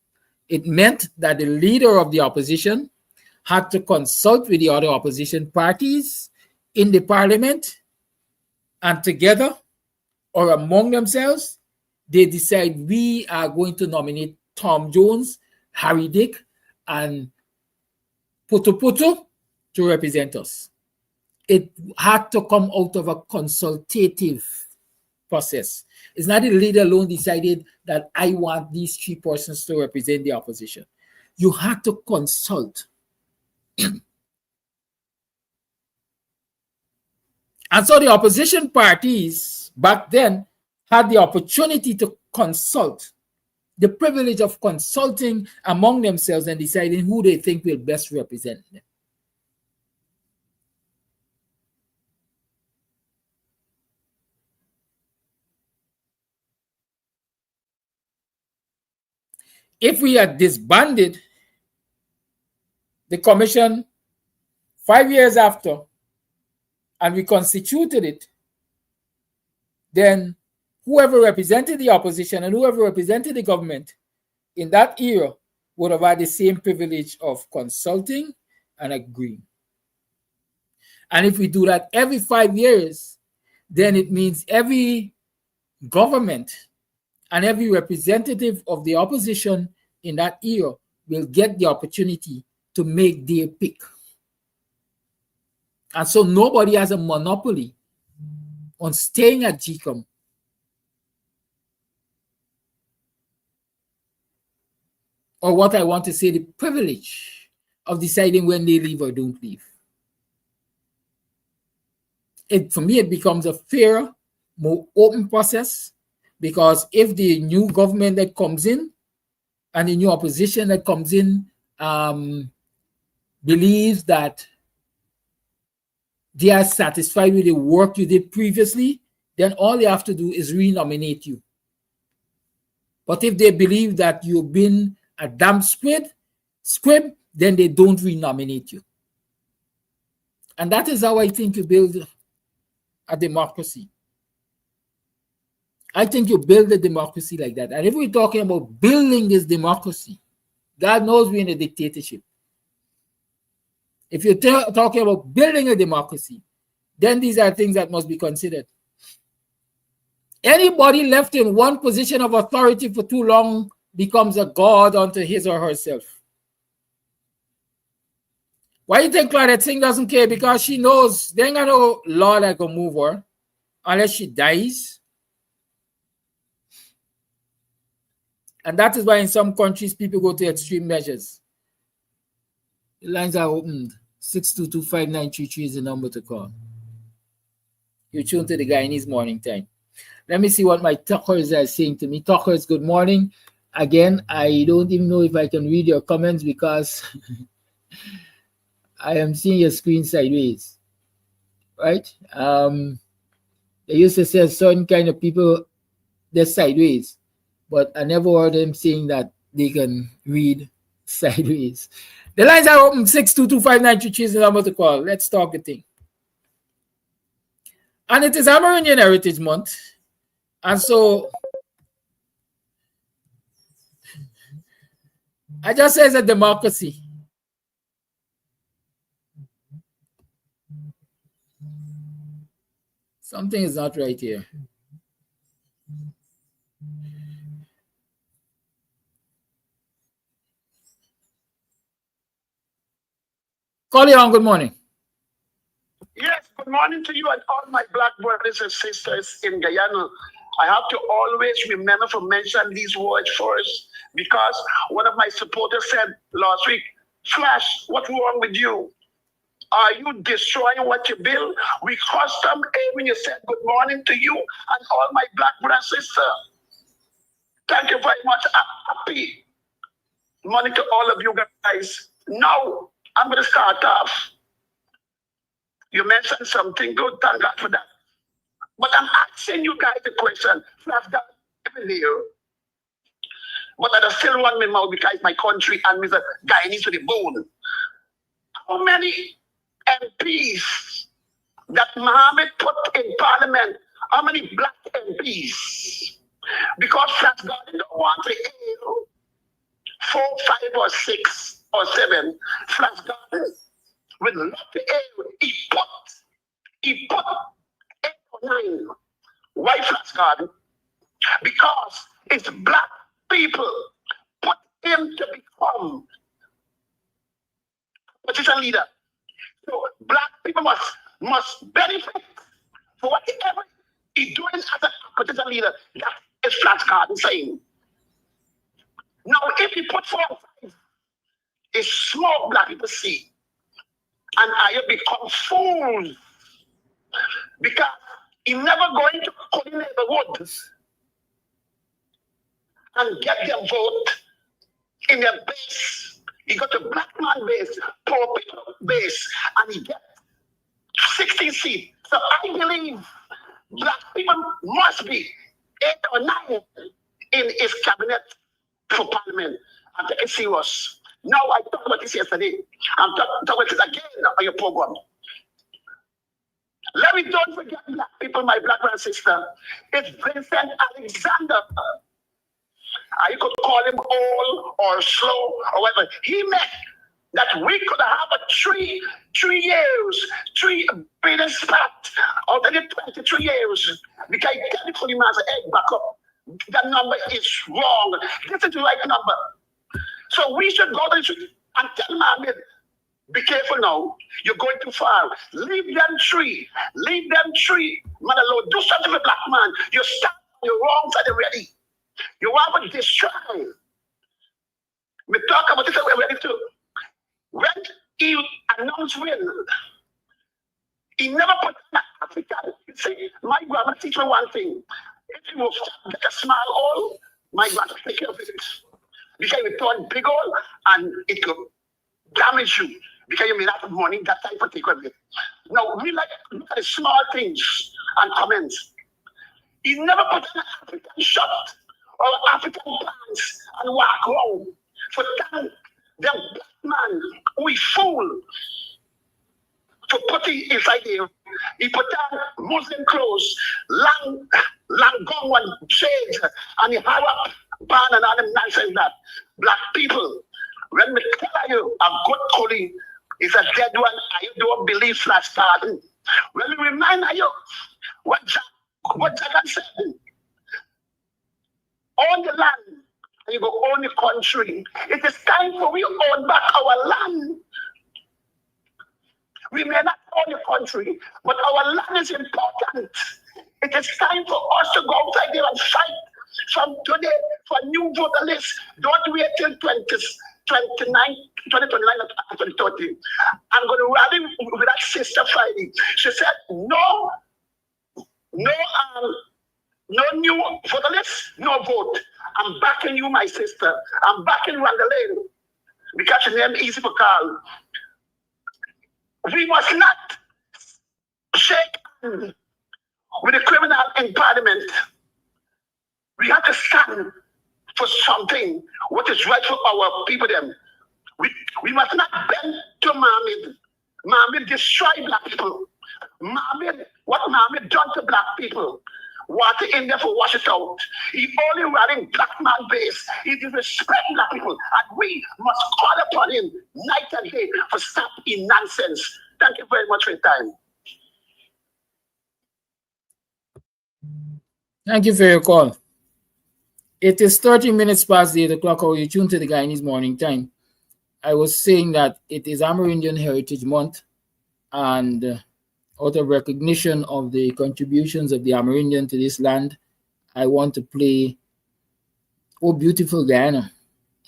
It meant that the leader of the opposition had to consult with the other opposition parties in the parliament, and together or among themselves, they decide we are going to nominate Tom Jones, Harry Dick, and Putu Putu to represent us. It had to come out of a consultative process. It's not the leader alone decided that I want these three persons to represent the opposition. You had to consult. And so the opposition parties back then had the opportunity to consult, the privilege of consulting among themselves and deciding who they think will best represent them. if we had disbanded the commission 5 years after and we constituted it, then whoever represented the opposition and whoever represented the government in that era would have had the same privilege of consulting and agreeing. And if we do that every 5 years, then it means every government and every representative of the opposition in that era will get the opportunity to make their pick. And so nobody has a monopoly on staying at GCOM. Or what I want to say, the privilege of deciding when they leave or don't leave. For me, it becomes a fairer, more open process, because if the new government that comes in and the new opposition that comes in believes that they are satisfied with the work you did previously, then all they have to do is re-nominate you. But if they believe that you've been a damn squib, then they don't re-nominate you. And that is how I think you build a democracy. I think you build a democracy like that. And if we're talking about building this democracy, God knows we're in a dictatorship. If you're talking about building a democracy, then these are things that must be considered. Anybody left in one position of authority for too long becomes a god unto his or herself. Why you think Claudette Singh doesn't care? Because she knows there ain't got no law that can move her unless she dies. And that is why in some countries people go to extreme measures. The lines are opened. 6225933 is the number to call. You tune to the Guyanese Morning Time. Let me see what my talkers are saying to me. Talkers, good morning. Again, I don't even know if I can read your comments because I am seeing your screen sideways. Right? They used to say certain kind of people, they're sideways. But I never heard them saying that they can read sideways. The lines are open. 6225933 is the number to call. Let's talk the thing. And it is Amerindian Heritage Month. And so I just say it's a democracy. Something is not right here. Leon, good morning. Yes, good morning to you and all my black brothers and sisters in Guyana. I have to always remember to mention these words first because one of my supporters said last week, Flash, what's wrong with you? Are you destroying what you build? We custom when you said good morning to you and all my black brothers and sisters. Thank you very much. I'm happy. Morning to all of you guys. Now, I'm going to start off. You mentioned something good, thank God for that. But I'm asking you guys a question. I've got even here. But I still want me mouth because my country and Mr. Guyanese to the bone. How many MPs that Mohammed put in parliament? How many black MPs? Because Flash Garden don't want to hear 4, 5, or 6, or 7. Flash Garden with love to hear. He put 8 or 9. Why Flash Garden? Because it's black people put him to become opposition leader. So black people must benefit for whatever he's doing as an opposition leader. That is Flash Garden saying. Now, if he put 4 or 5, it's small black people see. And I become fools. Because he's never going to go in the woods and get their vote in their base. He got a black man base, poor people base, and he get 16 seats. So I believe black people must be 8 or 9 in his cabinet for Parliament and take it serious. Now I talked about this yesterday. I'm talking about it again on your program. Let me don't forget black people, my black brother and sister. It's Vincent Alexander. You could call him old or slow or whatever. He meant that we could have a 3 years, 3 billion spot out of the 23 years. Because technically, man, egg back up. That number is wrong. This is the right number. So we should go to the street and tell Mohammed, be careful now. You're going too far. Leave them 3. Leave them 3. Man alone. Do something with black man. You start on the wrong side already. You want to destroy. We talk about this already too. When he announced win, he never put Africa. See, my grandma teach me one thing. If you will get a small hole, my grandma take care of it. Because you turn big hole and it could damage you. Because you may not have money that time for take care of it. Now, we like look at the small things and comments. He never put an African shot or African pants and walk around for them black man who is fool to put it inside him. He put on Muslim clothes, long gown and shades, and he have up ban and all them nonsense that. Black people, when we tell you a good colleague is a dead one, and you don't believe flash starting. When we remind you what Jagan said, own the land, and you go own the country. It is time for we own back our land. We may not own the country, but our land is important. It is time for us to go outside there and fight from today for a new voter list. Don't wait till 2029 or 2030. I'm going to rally with that sister Friday. She said, no new voter list, no vote. I'm backing you, my sister. I'm backing Randalane because your name is easy for call. We must not shake hands with the criminal in Parliament. We have to stand for something what is right for our people. Them. We must not bend to Mohammed. Mohammed destroyed black people. What Mohammed done to black people? Water in there for wash it out. He only running black man base. He disrespect black people. And we must call upon him night and day for stop in nonsense. Thank you very much for your time. Thank you for your call. It is 30 minutes past the 8 o'clock hour. You tune to the Guyanese Morning Time. I was saying that it is Amerindian Heritage Month, and out of recognition of the contributions of the Amerindian to this land, I want to play Oh Beautiful Guyana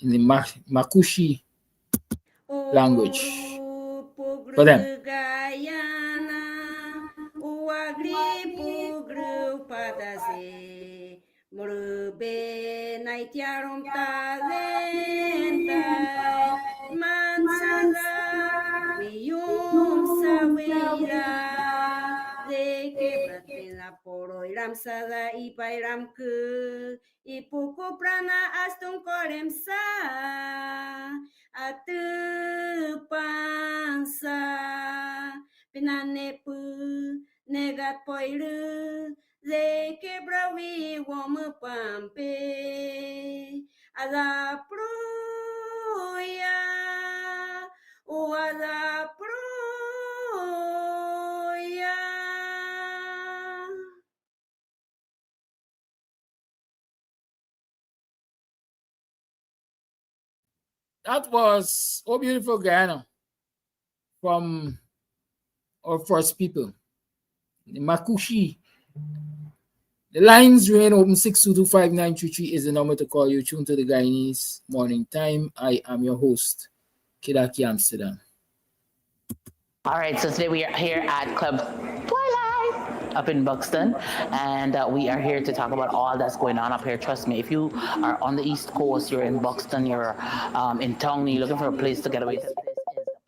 in the Makushi language for them. Poro iram sada ipa iram ke ipuku prana astung korem sa atu pansa pinane pu negat poiru ze kebrawi womu pampe ala pruya o ala pruya. That was Oh Beautiful Guyana from our first people, the Makushi. The lines remain open. 6225933 is the number to call you. Tune to the Guyanese Morning Time. I am your host, Kidaki Amsterdam. All right, so today we are here at Club Twilight up in Buxton, and we are here to talk about all that's going on up here. Trust me, if you are on the East Coast, you're in Buxton, you're in town, you're looking for a place to get away, this is the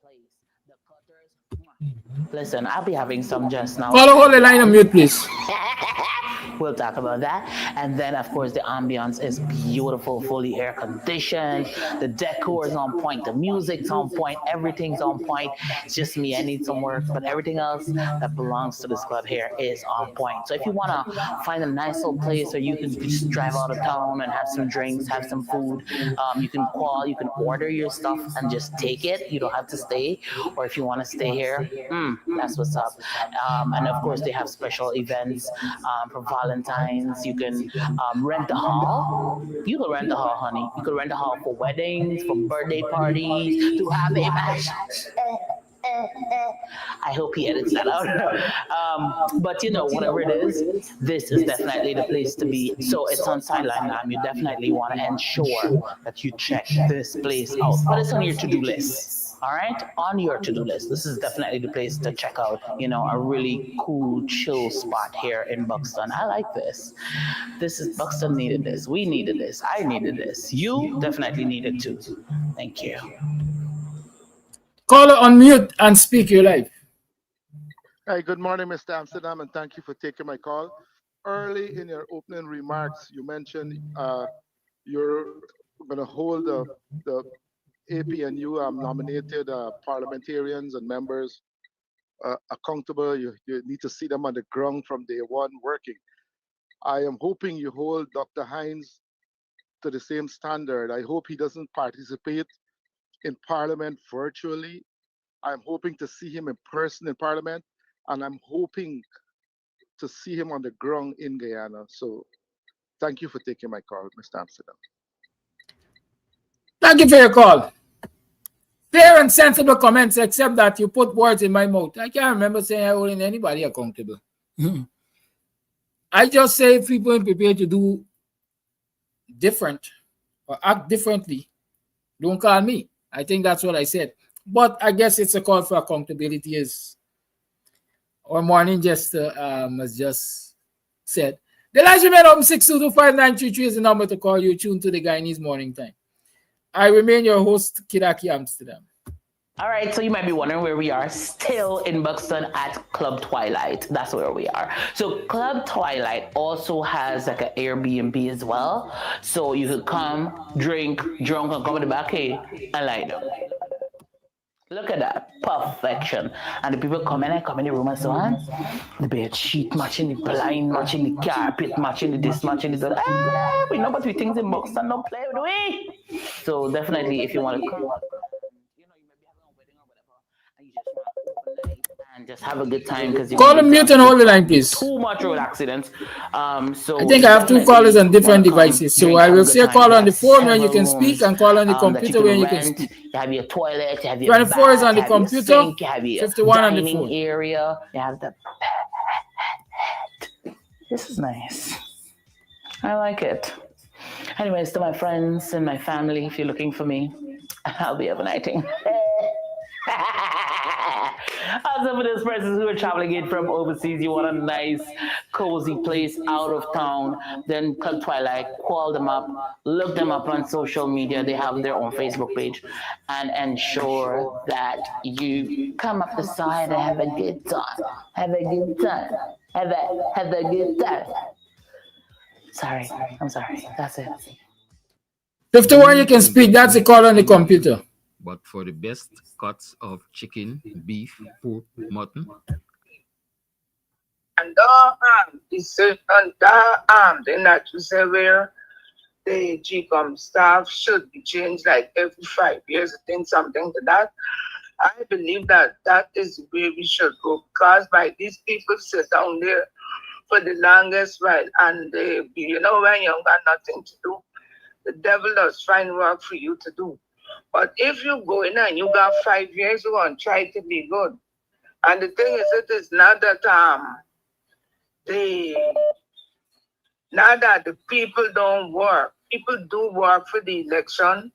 place. The Cutters. Listen, I'll be having some just now. Follow all the line on mute, please. We'll talk about that. And then, of course, the ambience is beautiful, fully air conditioned. The decor is on point. The music's on point. Everything's on point. It's just me. I need some work. But everything else that belongs to this club here is on point. So if you want to find a nice little place where you can just drive out of town and have some drinks, have some food, you can call, you can order your stuff and just take it. You don't have to stay. Or if you want to stay here, that's what's up. And of course, they have special events for Valentine's. You can rent a hall. You can rent a hall, honey. You can rent a hall for weddings, for birthday parties, to have a bash. I hope he edits that out. But you know, whatever it is, this is definitely the place to be. So it's on Sideline now. You definitely want to ensure that you check this place out. But it's on your to-do list. All right, on your to-do list. This is definitely the place to check out, you know, a really cool, chill spot here in Buxton. I like this. Buxton needed this. We needed this. I needed this. You definitely needed too. Thank you. Caller, unmute and speak your life. Hi, good morning, Mr. Amsterdam, and thank you for taking my call. Early in your opening remarks, you mentioned you're going to hold the APNU nominated parliamentarians and members accountable. You need to see them on the ground from day one working. I am hoping you hold Dr. Hines to the same standard. I hope he doesn't participate in Parliament virtually. I'm hoping to see him in person in Parliament, and I'm hoping to see him on the ground in Guyana. So thank you for taking my call, Mr. Amsterdam. Thank you for your call. Fair and sensible comments, except that you put words in my mouth. I can't remember saying I holding anybody accountable. I just say if people are prepared to do different or act differently, don't call me. I think that's what I said. But I guess it's a call for accountability, as our morning jester has just said. The line remain open 6225933 is the number to call you. Tune to the Guyanese Morning Time. I remain your host, Kidaki Amsterdam. All right, so you might be wondering where we are. Still in Buxton at Club Twilight. That's where we are. So Club Twilight also has like an Airbnb as well. So you could come, drink, drunk, and come in the back and lie down. Look at that. Perfection. And the people come in the room and so on. The bed sheet matching, the blind matching, the carpet matching, the this matching, the that. We know what we things in Buxton don't play with we. So definitely if you want to come, you know, you may be having a wedding or whatever, and you just want to overnight and just have a good time because you call them mute and hold the line, please. Too much road accidents. So I think I have two callers on different devices. So I will say call on the phone when you can speak and call on the computer when you can speak. You have your toilet, you have your 24 bath, is on the computer, sink, you have your 51 on the dining phone. area, you have the This is nice. I like it. Anyways, to my friends and my family, if you're looking for me, I'll be overnighting. Also for those persons who are traveling in from overseas, you want a nice, cozy place out of town, then Club Twilight, call them up, look them up on social media. They have their own Facebook page, and ensure that you come up the side and have a good time. Have a good time. Have a good time. Sorry, I'm sorry. That's it. 51, you can speak. That's a call on the computer. But for the best cuts of chicken, beef, pork, mutton. And the natural say where the GCOM staff should be changed like every 5 years. I think something to that. I believe that that is where we should go, because by these people sit down there for the longest while, and they, you know, when you got nothing to do, the devil does find work for you to do. But if you go in and you got 5 years, you want to try to be good. And the thing is, it is not that the people don't work. People do work for the election.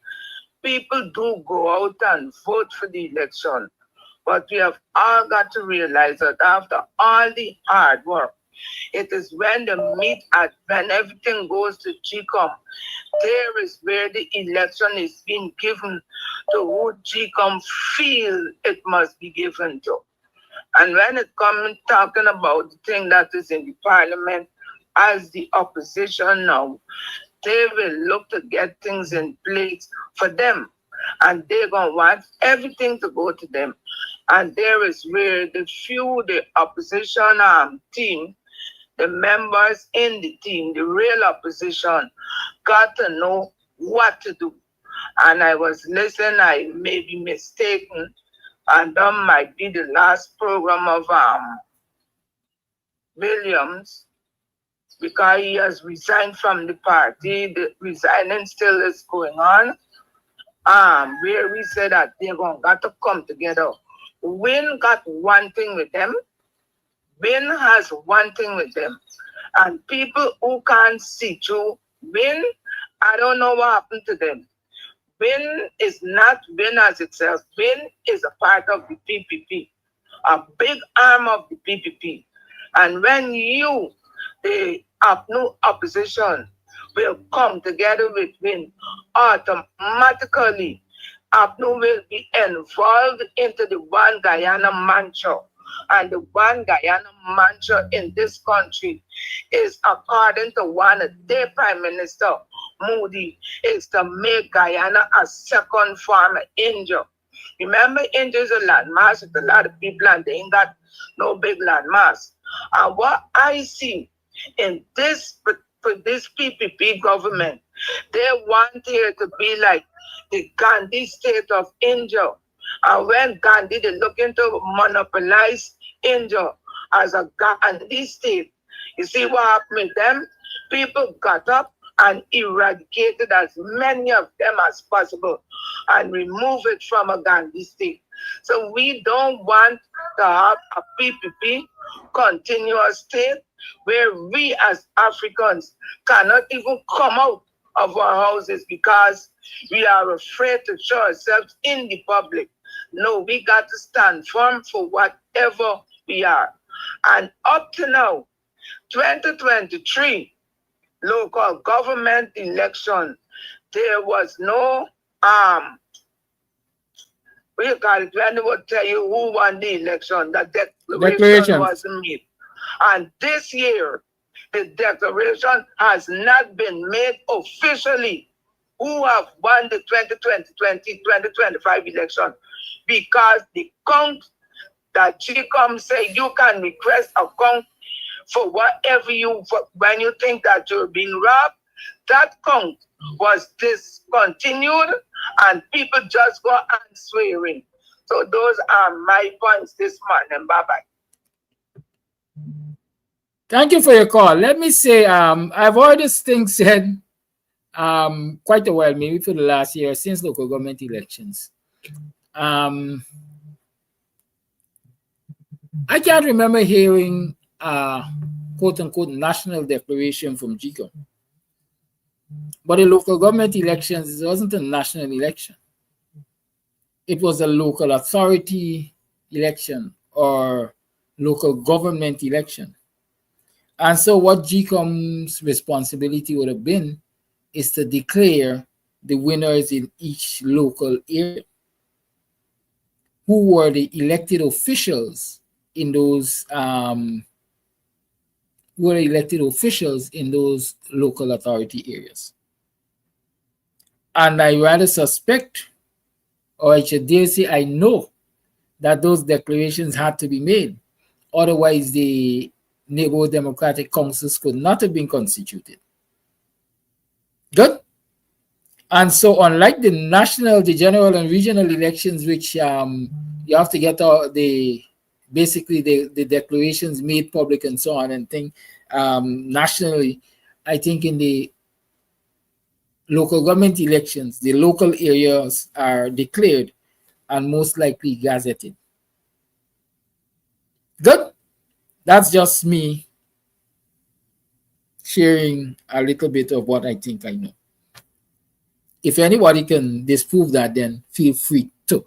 People do go out and vote for the election. But we have all got to realize that after all the hard work, it is when the meat at when everything goes to GCOM, there is where the election is being given to who GCOM feel it must be given to. And when it comes talking about the thing that is in the parliament, as the opposition now, they will look to get things in place for them. And they're going to want everything to go to them. And there is where the opposition team, the members in the team, the real opposition, got to know what to do. And I was listening, I may be mistaken, and that might be the last program of Williams, because he has resigned from the party. The resigning still is going on. Where we said that they're going to got to come together. Win got one thing with them. Win has one thing with them. And people who can't see through Win, I don't know what happened to them. Win is not Win as itself. Win is a part of the PPP, a big arm of the PPP. And when you, the new opposition, will come together with Win, automatically APNU will be involved into the One Guyana mantra. And the One Guyana mantra in this country is, according to one of their Prime Minister, Moody, is to make Guyana a second form of India. Remember, India is a landmass with a lot of people and they ain't got no big landmass. And what I see in this PPP government, they want here to be like the Gandhi state of India. And when Gandhi, they looking to monopolize India as a Gandhi state, you see what happened with them? People got up and eradicated as many of them as possible and remove it from a Gandhi state. So we don't want to have a PPP continuous state where we as Africans cannot even come out of our houses because we are afraid to show ourselves in the public. No, we got to stand firm for whatever we are. And up to now, 2023 local government election, there was no we got it when they would tell you who won the election. The declaration wasn't made. And this year, the declaration has not been made officially who have won the 2020-2025 election, because the count that GCOM say you can request a count for whatever when you think that you're being robbed, that count was discontinued and people just go on swearing. So those are my points this morning. Bye-bye. Thank you for your call. Let me say, I've heard this thing said quite a while, maybe for the last year, since local government elections. I can't remember hearing quote-unquote national declaration from GCOM. But the local government elections, it wasn't a national election. It was a local authority election or local government election. And so what GCOM's responsibility would have been is to declare the winners in each local area. Who were the elected officials in those local authority areas. And I rather suspect, or I should dare say I know, that those declarations had to be made. Otherwise, the neighborhood democratic councils could not have been constituted. Good. And so unlike the national, the general and regional elections, which you have to get the declarations made public and so on and thing, nationally, I think in the local government elections, the local areas are declared and most likely gazetted. Good. That's just me sharing a little bit of what I think I know. If anybody can disprove that, then feel free to.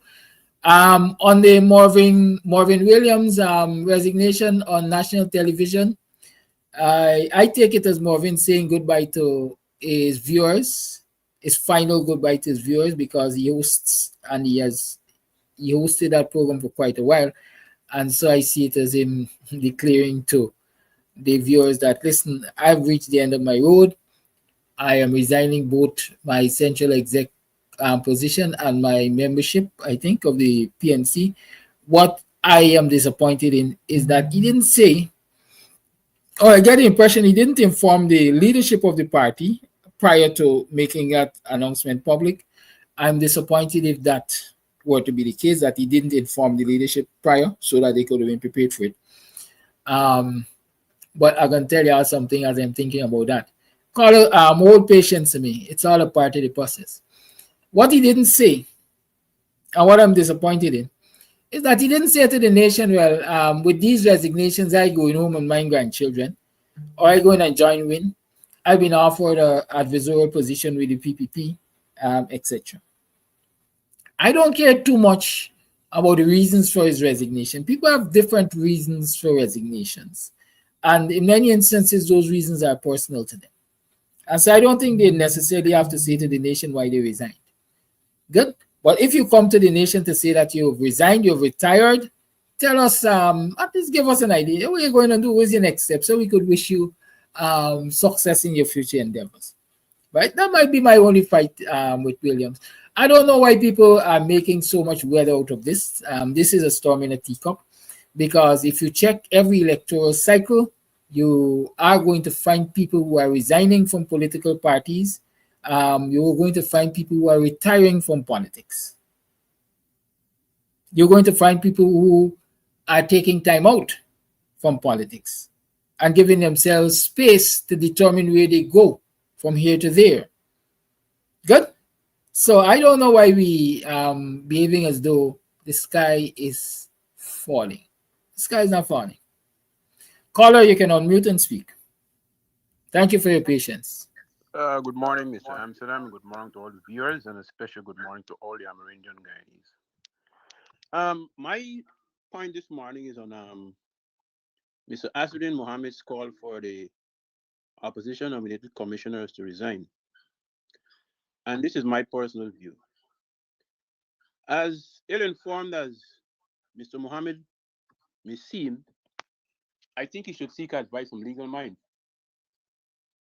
On the Marvin Williams resignation on national television, I take it as Marvin saying goodbye to his viewers, his final goodbye to his viewers, because he hosts and he hosted that program for quite a while. And so I see it as him declaring to the viewers that listen, I've reached the end of my road. I am resigning both my central exec position and my membership, I think, of the PNC. What I am disappointed in is that he didn't say, or I get the impression he didn't inform the leadership of the party prior to making that announcement public. I'm disappointed if that were to be the case, that he didn't inform the leadership prior so that they could have been prepared for it. But I can tell you something as I'm thinking about that. Call hold patience to me. It's all a part of the process. What he didn't say, and what I'm disappointed in, is that he didn't say to the nation, well, with these resignations, I going home and my grandchildren, or I going and join WIN. I've been offered an advisorial position with the PPP, etc. I don't care too much about the reasons for his resignation. People have different reasons for resignations. And in many instances, those reasons are personal to them. And so I don't think they necessarily have to say to the nation why they resigned. Good. But if you come to the nation to say that you've resigned, you've retired, tell us, at least give us an idea. What are you going to do? What's your next step? So we could wish you success in your future endeavors. Right? That might be my only fight with Williams. I don't know why people are making so much weather out of this. This is a storm in a teacup, because if you check every electoral cycle, you are going to find people who are resigning from political parties. You're going to find people who are retiring from politics. You're going to find people who are taking time out from politics and giving themselves space to determine where they go from here to there. Good. So I don't know why we behaving as though the sky is falling. The sky is not falling. Caller, you can unmute and speak. Thank you for your patience. Good morning, Mr. Amsterdam. Good morning to all the viewers, and a special good morning to all the Amerindian Guyanese. My point this morning is on Mr. Asudin Mohammed's call for the opposition nominated commissioners to resign. And this is my personal view. As ill-informed as Mr. Mohammed may seem, I think he should seek advice from legal minds.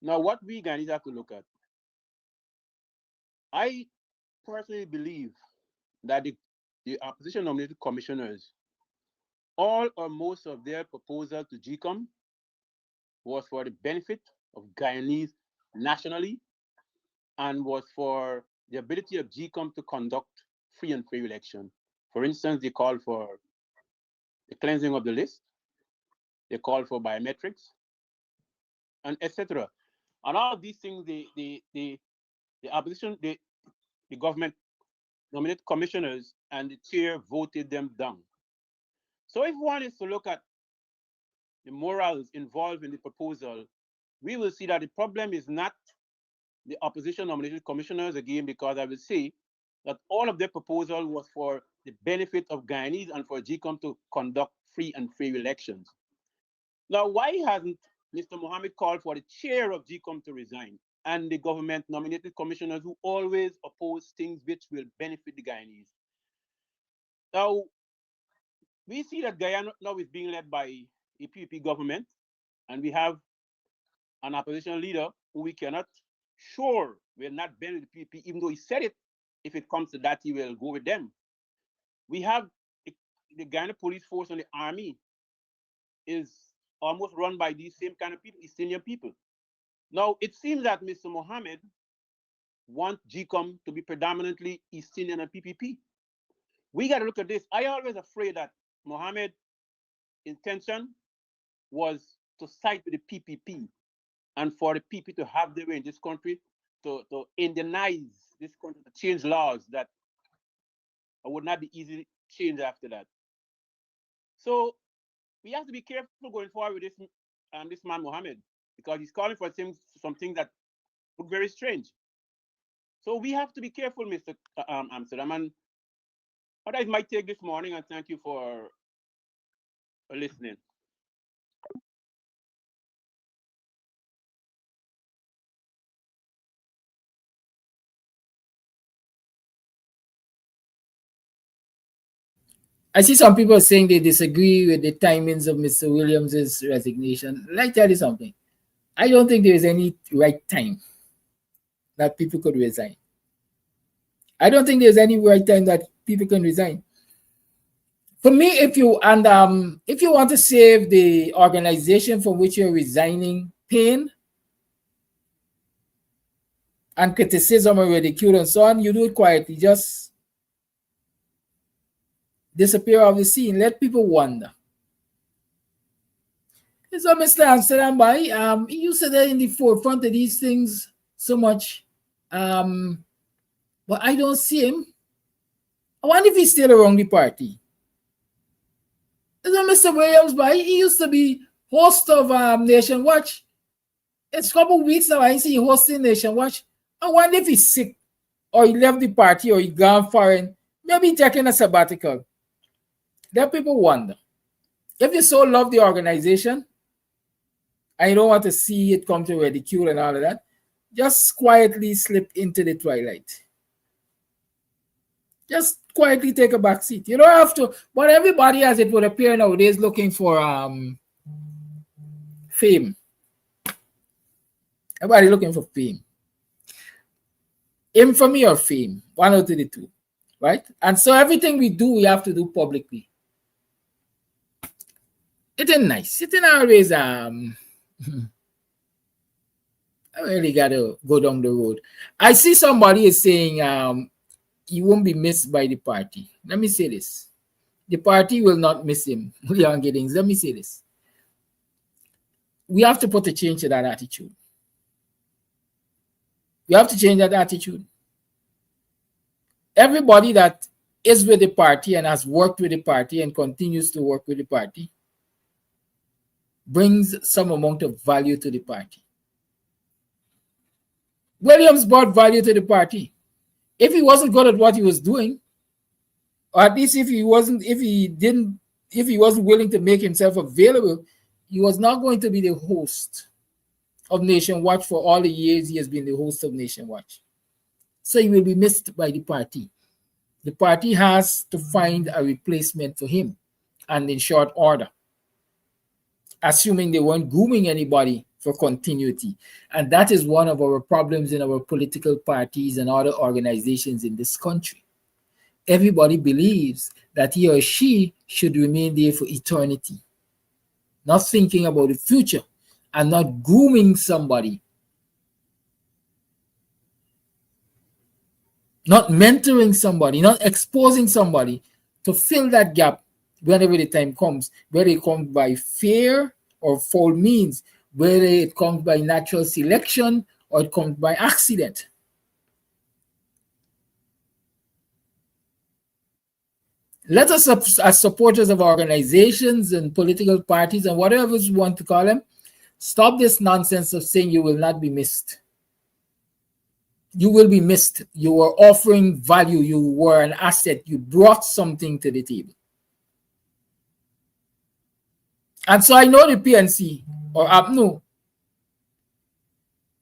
Now, what we Guyanese have to look at, I personally believe that the opposition nominated commissioners, all or most of their proposal to GCOM was for the benefit of Guyanese nationally and was for the ability of GCOM to conduct free and fair election. For instance, they called for the cleansing of the list, they called for biometrics, and etc. And all of these things, the opposition, the government nominated commissioners and the chair voted them down. So if one is to look at the morals involved in the proposal, we will see that the problem is not the opposition nominated commissioners again, because I will say that all of their proposal was for the benefit of Guyanese and for GCOM to conduct free and fair elections. Now, why hasn't Mr. Mohammed called for the chair of GCOM to resign and the government nominated commissioners who always oppose things which will benefit the Guyanese? Now, we see that Guyana now is being led by a PPP government, and we have an opposition leader who we cannot sure will not bend with the PPP, even though he said it. If it comes to that, he will go with them. We have the Guyana police force and the army is almost run by these same kind of people, East Indian people. Now, it seems that Mr. Mohammed wants GCOM to be predominantly East Indian and PPP. We got to look at this. I always afraid that Mohammed's intention was to side with the PPP and for the people to have their way in this country, to Indianize this country, to change laws that would not be easily changed after that. So we have to be careful going forward with this man Mohammed, because he's calling for something that look very strange. So we have to be careful, Mr. Amsterdam. And what I might take this morning, and thank you for listening. I see some people saying they disagree with the timings of Mr. Williams's resignation. Let me tell you something. I don't think there is any right time that people could resign. I don't think there's any right time that people can resign. For me, if you want to save the organization from which you're resigning pain and criticism and ridicule and so on, you do it quietly. Just disappear off the scene. Let people wonder. So Mr. Amsterdam Boy, he used to be in the forefront of these things so much. But I don't see him. I wonder if he's still around the party. So Mr. Williams, Boy, he used to be host of Nation Watch. It's a couple of weeks now I see him hosting Nation Watch. I wonder if he's sick or he left the party or he gone foreign. Maybe taking a sabbatical. There people wonder. If you so love the organization and you don't want to see it come to ridicule and all of that, just quietly slip into the twilight. Just quietly take a back seat. You don't have to, but everybody, as it would appear nowadays, looking for fame. Everybody looking for fame. Infamy or fame, one out of the two, right? And so everything we do, we have to do publicly. It ain't nice. It ain't always I really gotta go down the road. I see somebody is saying he won't be missed by the party. Let me say this. The party will not miss him. Leon Giddings. Let me say this. We have to put a change to that attitude. We have to change that attitude. Everybody that is with the party and has worked with the party and continues to work with the party brings some amount of value to the party. Williams brought value to the party. If he wasn't good at what he was doing, or at least if he wasn't willing to make himself available, he was not going to be the host of Nation Watch for all the years he has been the host of Nation Watch. So he will be missed by the party. The party has to find a replacement for him, and in short order, assuming they weren't grooming anybody for continuity. And that is one of our problems in our political parties and other organizations in this country. Everybody believes that he or she should remain there for eternity, not thinking about the future and not grooming somebody, not mentoring somebody, not exposing somebody to fill that gap whenever the time comes, whether it comes by fear or foul means, whether it comes by natural selection or it comes by accident. Let us, as supporters of organizations and political parties and whatever you want to call them, stop this nonsense of saying you will not be missed. You will be missed. You were offering value. You were an asset. You brought something to the table. And so I know the PNC or APNU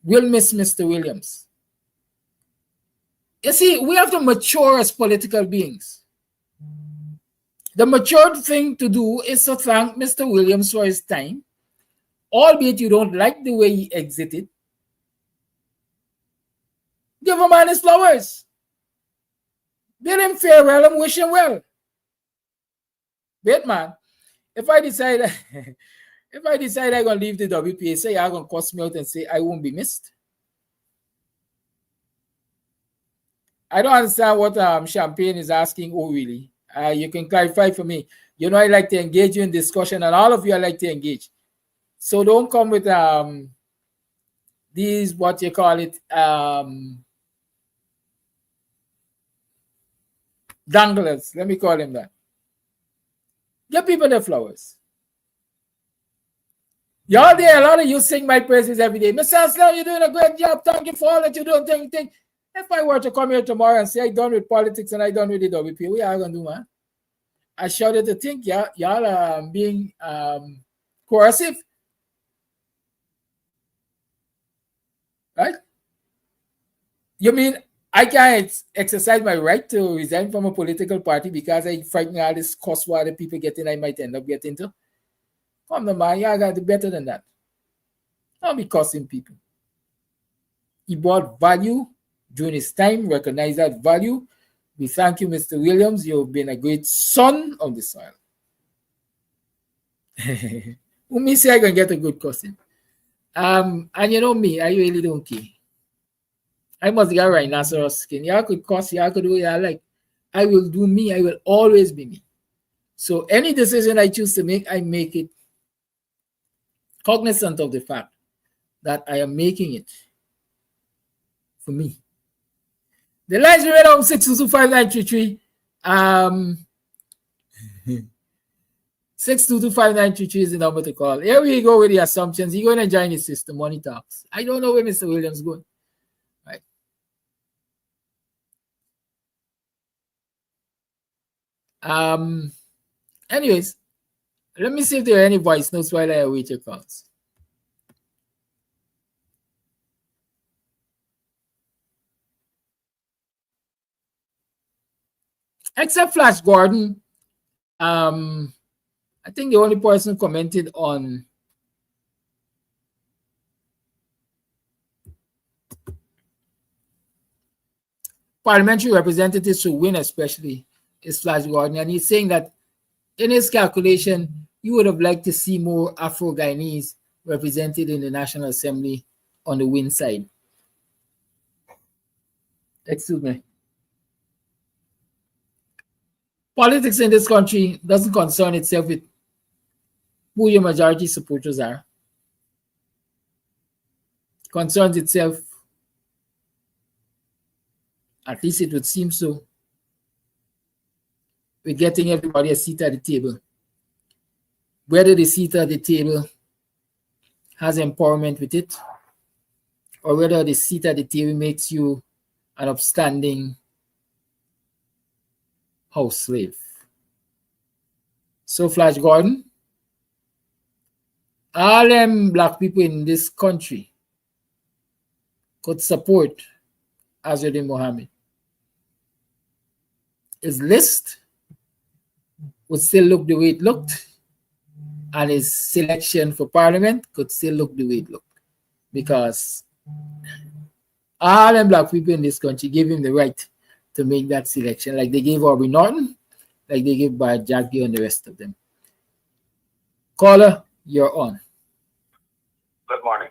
will miss Mr. Williams. You see, we have to mature as political beings. The mature thing to do is to thank Mr. Williams for his time, albeit you don't like the way he exited. Give a man his flowers. Bid him farewell and wish him well. Wait, man, if I decide I'm gonna leave the WPA, say I'm gonna cuss me out and say I won't be missed. I don't understand what Champagne is asking. Oh, really? You can clarify for me. You know, I like to engage you in discussion, and all of you I like to engage. So don't come with these, what you call it, danglers. Let me call them that. Give people their flowers. Y'all there, a lot of you sing my praises every day. Mr. Aslam, you're doing a great job. Thank you for all that you're doing. Think. If I were to come here tomorrow and say I'm done with politics and I'm done with the WP, what are you going to do, man? I shudder to think y'all are being coercive. Right? You mean I can't exercise my right to resign from a political party because I frighten all this cost war that people get in, I might end up getting to. Come on, man, y'all got to do better than that. Don't be costing people. He brought value during his time, recognize that value. We thank you, Mr. Williams. You've been a great son of the soil. Who me say I can get a good cousin? And you know me, I really don't care. I must get rhinoceros skin. Y'all could cuss, y'all could do what y'all like. I will do me. I will always be me. So any decision I choose to make, I make it cognizant of the fact that I am making it for me. The lines remain on 6225933. 6225933 is the number to call. Here we go with the assumptions. You're going to join the system. Money talks. I don't know where Mr. Williams is going. Anyways, let me see if there are any voice notes while I await your calls. Except Flash Gordon, I think the only person commented on parliamentary representatives who win, especially, is Flash Gordon, and he's saying that in his calculation, you would have liked to see more Afro-Guyanese represented in the National Assembly on the win side. Excuse me. Politics in this country doesn't concern itself with who your majority supporters are. It concerns itself, at least it would seem so, with getting everybody a seat at the table. Whether the seat at the table has empowerment with it, or whether the seat at the table makes you an upstanding house slave. So, Flash Gordon, all them black people in this country could support Azzuddin Mohammed. His list would still look the way it looked, and his selection for parliament could still look the way it looked, because all them black people in this country gave him the right to make that selection, like they gave Aubrey Norton, like they gave Bart Jaggi and the rest of them. Caller, you're on. Good morning.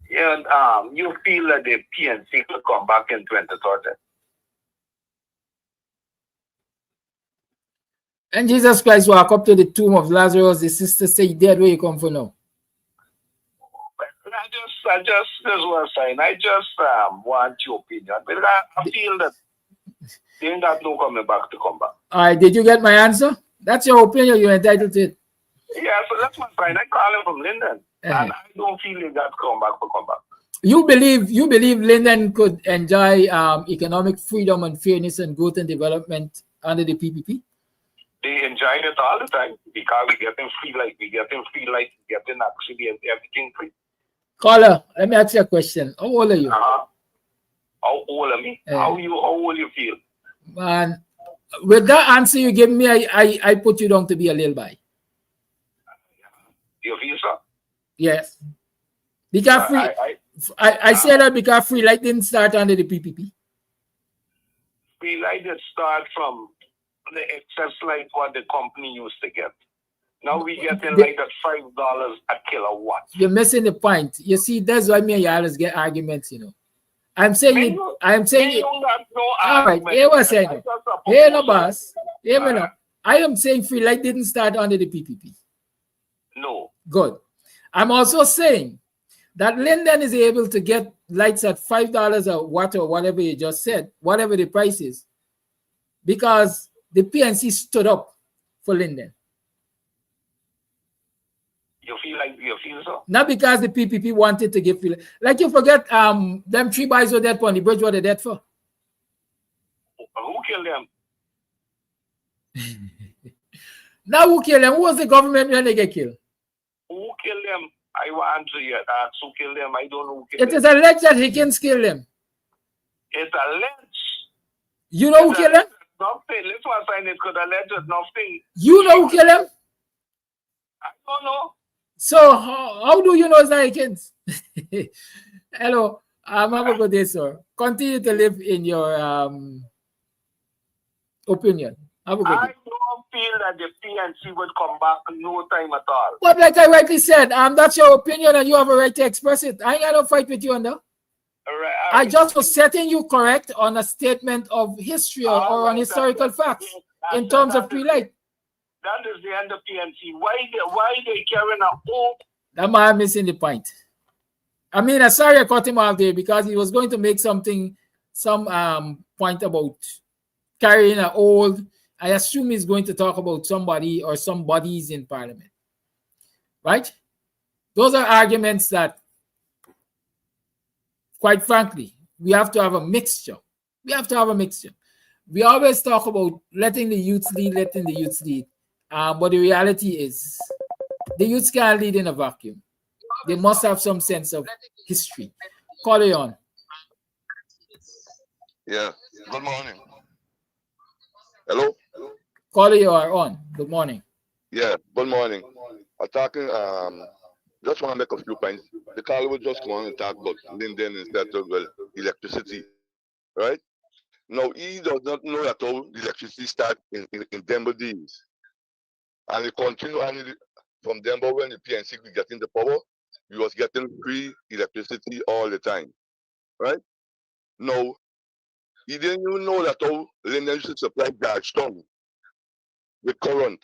And you feel that the PNC will come back in 2030? And Jesus Christ walk up to the tomb of Lazarus, the sister say, dead, where you come from now? I just, this was saying, I just want your opinion. But I feel that they're not no coming back to come back. All right, did you get my answer? That's your opinion, you're entitled to it. Yeah, so that's my friend. I call him from Linden. And I don't feel he got to come back for come back. You believe Linden could enjoy economic freedom and fairness and growth and development under the PPP? They enjoy it all the time because we get them free light, we get them actually everything free. Caller, let me ask you a question. How old are you? How old are me? How old you feel? Man, with that answer you give me, I put you down to be a little boy. You feel so? Yes. Because I say that because free light didn't start under the PPP. Free light did start from the excess light what the company used to get. Now we getting like at $5 a kilowatt. You're missing the point. You see, that's why me and you always get arguments, you know. I'm saying all right, here was saying. Here no boss. Here me now. I am saying free light didn't start under the PPP. No. Good. I'm also saying that Linden is able to get lights at $5 a watt or whatever you just said, whatever the price is, because the PNC stood up for Linden. You feel so? Not because the PPP wanted to give free light. Like you forget, them 3 boys were dead on the bridge. What they dead for? Who killed them? Now who killed them? Who was the government when they get killed? Who killed them? I want to ask who killed them. I don't know who killed them. It is alleged that Higgins killed them. It's alleged. You know who killed him? Nothing. This one saying it could allege nothing. You know who killed him? I don't know. So how do you know it's not Akins? Hello, have a good day, sir. Continue to live in your opinion. Have a good day. I don't feel that the PNC would come back no time at all. But like I rightly said, that's your opinion and you have a right to express it. I ain't got no fight with you on that. I just was setting you correct on a statement of history or on historical facts in terms of pre-light. That is the end of PNC. Why they carrying a hope? That man missing the point. I mean, I'm sorry I caught him off there because he was going to make some point about carrying an old. I assume he's going to talk about somebody or some bodies in Parliament. Right? Those are arguments that, quite frankly, we have to have a mixture. We have to have a mixture. We always talk about letting the youth lead. But the reality is the youths can't lead in a vacuum. They must have some sense of history. Call it on. Yeah. Good morning. Hello? Call you are on. Good morning. Yeah, good morning. I'm talking, just want to make a few points. The caller was just going to talk about Linden instead of electricity, right? Now, he does not know at all the electricity start in Denver days. And it continued from Denver when the PNC was getting the power, we was getting free electricity all the time, right? Now, he didn't even know that how Linden used to supply Buxtonian with current.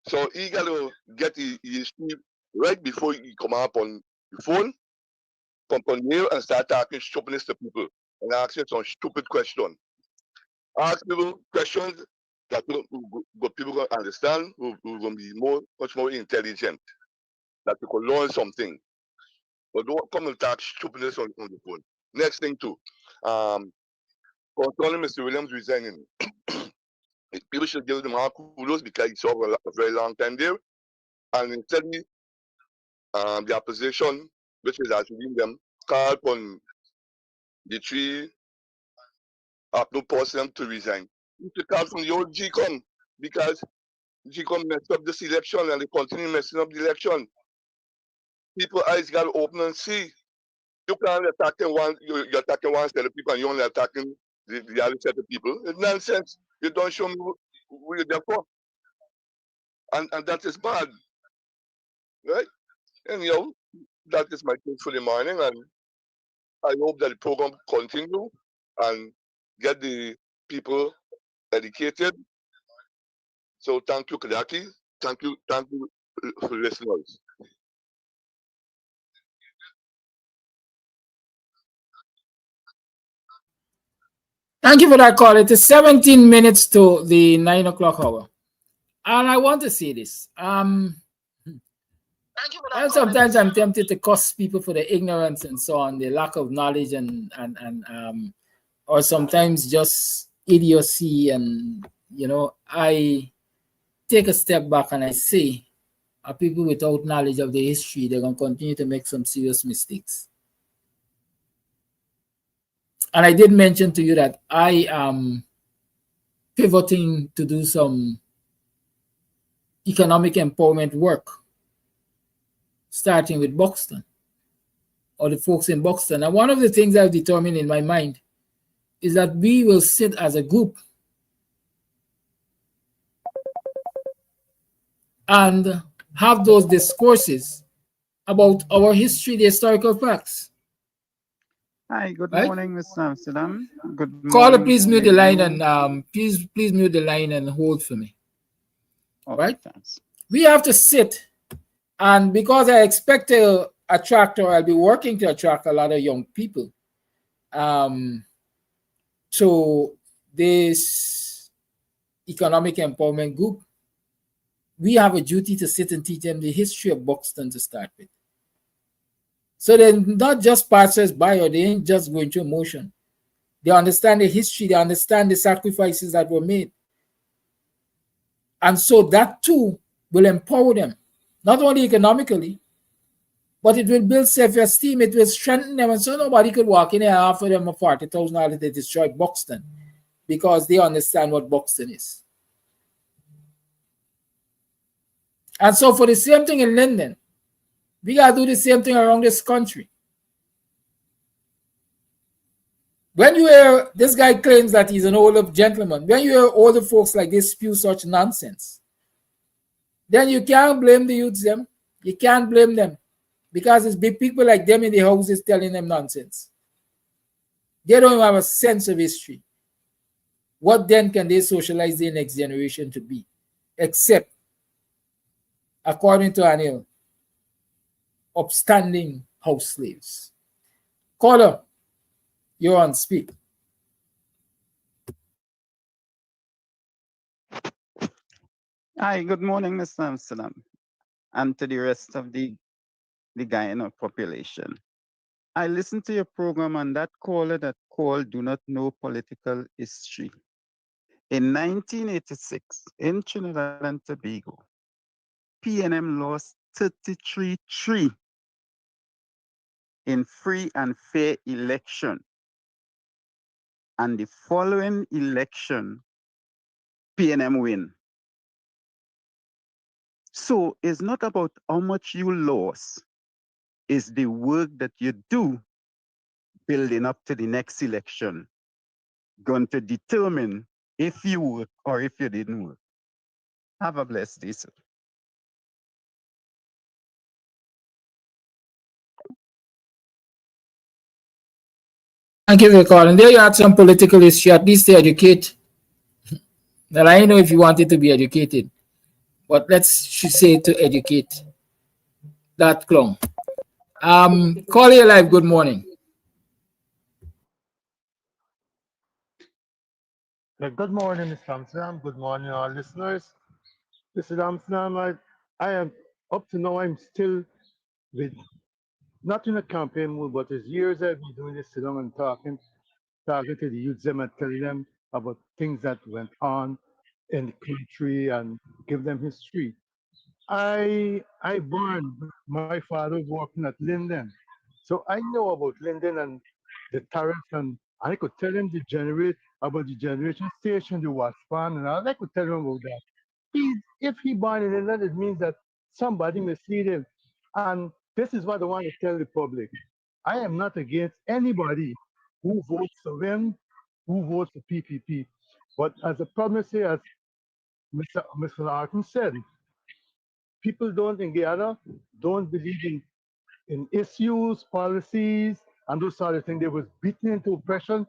So he got to get his sleep right before he come up on the phone, come on here and start talking stupidness to people and asking some stupid questions. Ask people questions that people can understand, who will be much more intelligent, that you can learn something. But don't come and talk stupidness on the phone. Next thing too, concerning Mr. Williams resigning, people should give him kudos because he served a very long time there. And instead, the opposition, which is actually them, called on the three no person to resign. You should call from the old GCOM because GCOM messed up this election and they continue messing up the election. People eyes got to open and see. You can't attack you're attacking one set of people and you're only attacking the other set of people. It's nonsense. You don't show me who you're there for. And that is bad. Right? And that is my thing for the morning, and I hope that the program continue and get the people educated. So thank you, Kadaki. Thank you for listeners. Thank you for that call. It is 17 minutes to the 9 o'clock hour. And I want to say this. Well, sometimes I'm tempted to cuss people for the ignorance and so on, the lack of knowledge and or sometimes just idiocy. And I take a step back and I say, are people without knowledge of the history, they're going to continue to make some serious mistakes. And I did mention to you that I am pivoting to do some economic empowerment work, starting with Buxton, or the folks in Buxton. And one of the things I've determined in my mind is that we will sit as a group and have those discourses about our history, the historical facts. Hi, good morning, Mr. Amsterdam. Good morning. Caller, please mute the line and please mute the line and hold for me. All right? Thanks. We have to sit, and because I expect to attract, or I'll be working to attract a lot of young people to this economic empowerment group, we have a duty to sit and teach them the history of Buxton to start with. So they're not just passers-by, or they ain't just going through emotion. They understand the history, they understand the sacrifices that were made. And so that too will empower them, not only economically, but it will build self-esteem. It will strengthen them, and so nobody could walk in here and offer them a $40,000 to destroy Buxton because they understand what Buxton is. And so for the same thing in Linden, we got to do the same thing around this country. When you hear this guy claims that he's an older gentleman, when you hear older folks like this spew such nonsense, then you can't blame the youths them. You can't blame them because it's big people like them in the houses telling them nonsense. They don't have a sense of history. What then can they socialize the next generation to be? Except, according to Anil, upstanding house slaves. Caller, you're on speak. Hi, good morning, Mr. Amsterdam, and to the rest of the Guyana population. I listened to your program, and that caller that called do not know political history. In 1986, in Trinidad and Tobago, PNM lost 33-3 in free and fair election. And the following election, PNM win. So it's not about how much you lost, it's the work that you do building up to the next election going to determine if you work or if you didn't work. Have a blessed day, sir. Thank you for calling. There you had some political history, at least to educate. Now, I know if you wanted to be educated, but let's say to educate that clown. Call you live, good morning. Good morning, Mr. Amsterdam. Good morning, our listeners. Mr. Amsterdam, I am up to now. I'm still with not in a campaign mood, but as years I've been doing this, sitting and talking to the youth them and telling them about things that went on in the country and give them history. I born. My father was working at Linden, so I know about Linden and the tariffs, and I could tell him about the generation station, the Waspan, and all. I could tell him about that. If he born in Linden, it means that somebody mislead him, and this is what I want to tell the public. I am not against anybody who votes for him, who votes for PPP, but as the problem here, as Mr. Arkin said, people don't in Guyana don't believe in issues, policies, and those sort of things. They was beaten into oppression,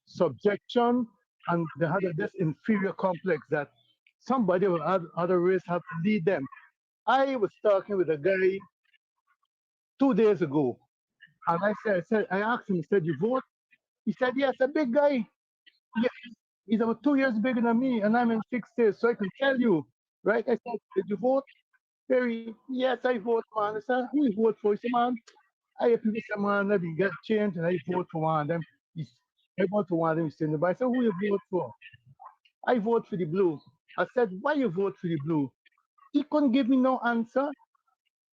subjection, and they had this inferior complex that somebody of other race have to lead them. I was talking with a guy 2 days ago, and I asked him, I said, you vote? He said, yes, a big guy. Yeah, he's about 2 years bigger than me, and I'm in 6 days, so I can tell you, right? I said, did you vote? Very, yes, I vote, man. I said, who you vote for? He said, man, I have people say, man, that he get changed, and I vote for one of them. I vote for one of them, he's in the I said, who you vote for? I vote for the blue. I said, why you vote for the blue? He couldn't give me no answer.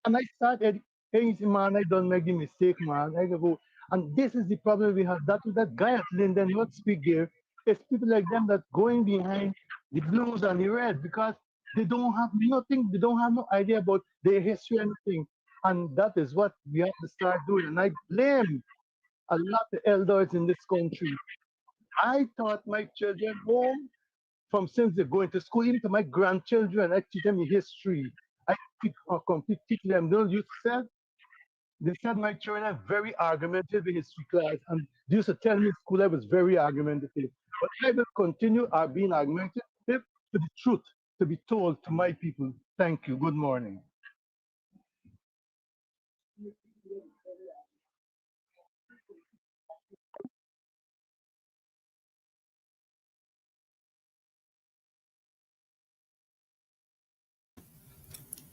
And I started, hey, man, I don't make a mistake, man. I go, and this is the problem we have. That guy at Linden, not speak there. It's people like them that going behind the blues and the red because they don't have nothing, they don't have no idea about their history or anything. And that is what we have to start doing. And I blame a lot of elders in this country. I taught my children home from since they're going to school, even to my grandchildren, I teach them history. I teach them, don't you say? They said my children are very argumentative in history class, and they used to tell me in school I was very argumentative. But I will continue being argumentative to the truth to be told to my people. Thank you. Good morning.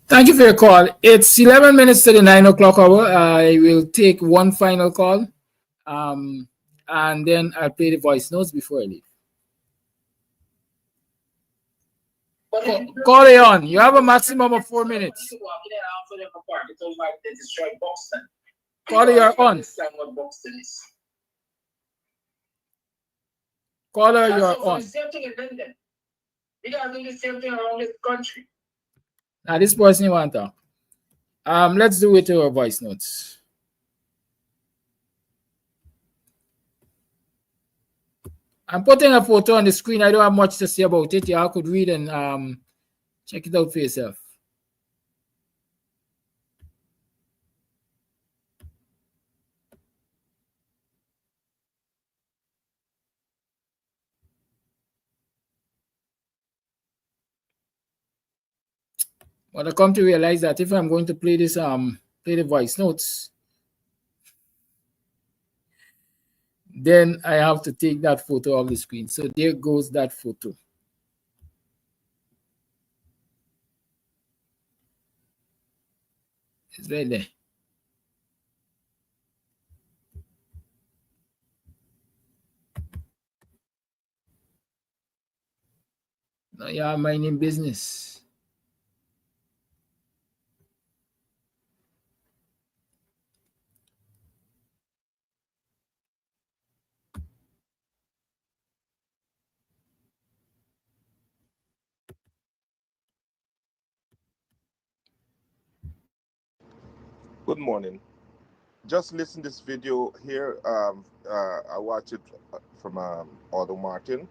Thank you for your call. It's 11 minutes to the 9 o'clock hour. I will take one final call, and then I'll play the voice notes before I leave. Call it on. You have a maximum of 4 minutes. Labour Party told me they destroyed Buxton. Caller, you're on. Understand what Buxton is. Caller, And you're so on. the same thing in London. We gotta do the same thing around this country. Now this person you want to. Let's do it to our voice notes. I'm putting a photo on the screen. I don't have much to say about it. Y'all could read and check it out for yourself. But I come to realize that if I'm going to play this, play the voice notes, then I have to take that photo off the screen. So there goes that photo. It's right there. Now you are minding business. Good morning. Just listen this video here. I watched it from Auto Martin.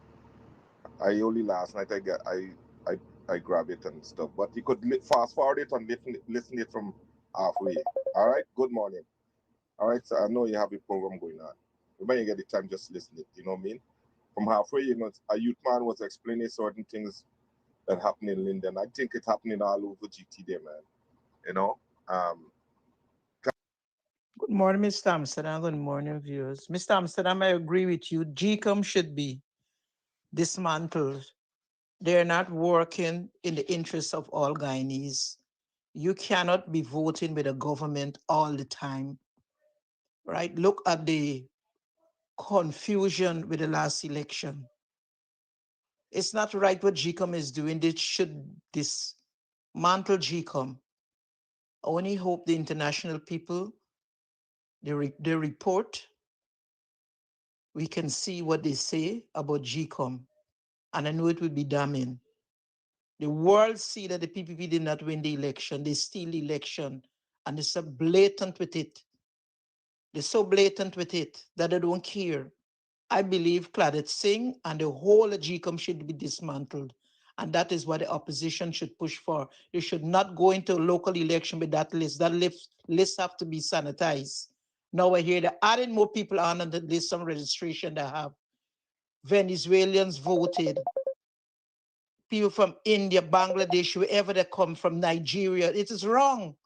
I only last night I grabbed it and stuff, but you could fast forward it and listen it from halfway. All right. Good morning. All right. So I know you have a program going on. When you get the time, just listen it. You know what I mean? From halfway, you know, a youth man was explaining certain things that happen in Linden. I think it's happening all over GT there, man. You know. Good morning, Mr. Amsterdam. Good morning, viewers. Mr. Amsterdam, I agree with you. GCOM should be dismantled. They're not working in the interests of all Guyanese. You cannot be voting with the government all the time, right? Look at the confusion with the last election. It's not right what GCOM is doing. They should dismantle GCOM. I only hope the international people, they report, we can see what they say about GCOM. And I know it will be damning. The world see that the PPP did not win the election. They steal the election. And they're so blatant with it. They're so blatant with it that they don't care. I believe Claudette Singh and the whole of GCOM should be dismantled. And that is what the opposition should push for. They should not go into a local election with that list. That list have to be sanitized. Now I hear they're adding more people on the list of registration they have. Venezuelans voted. People from India, Bangladesh, wherever they come from, Nigeria. It is wrong.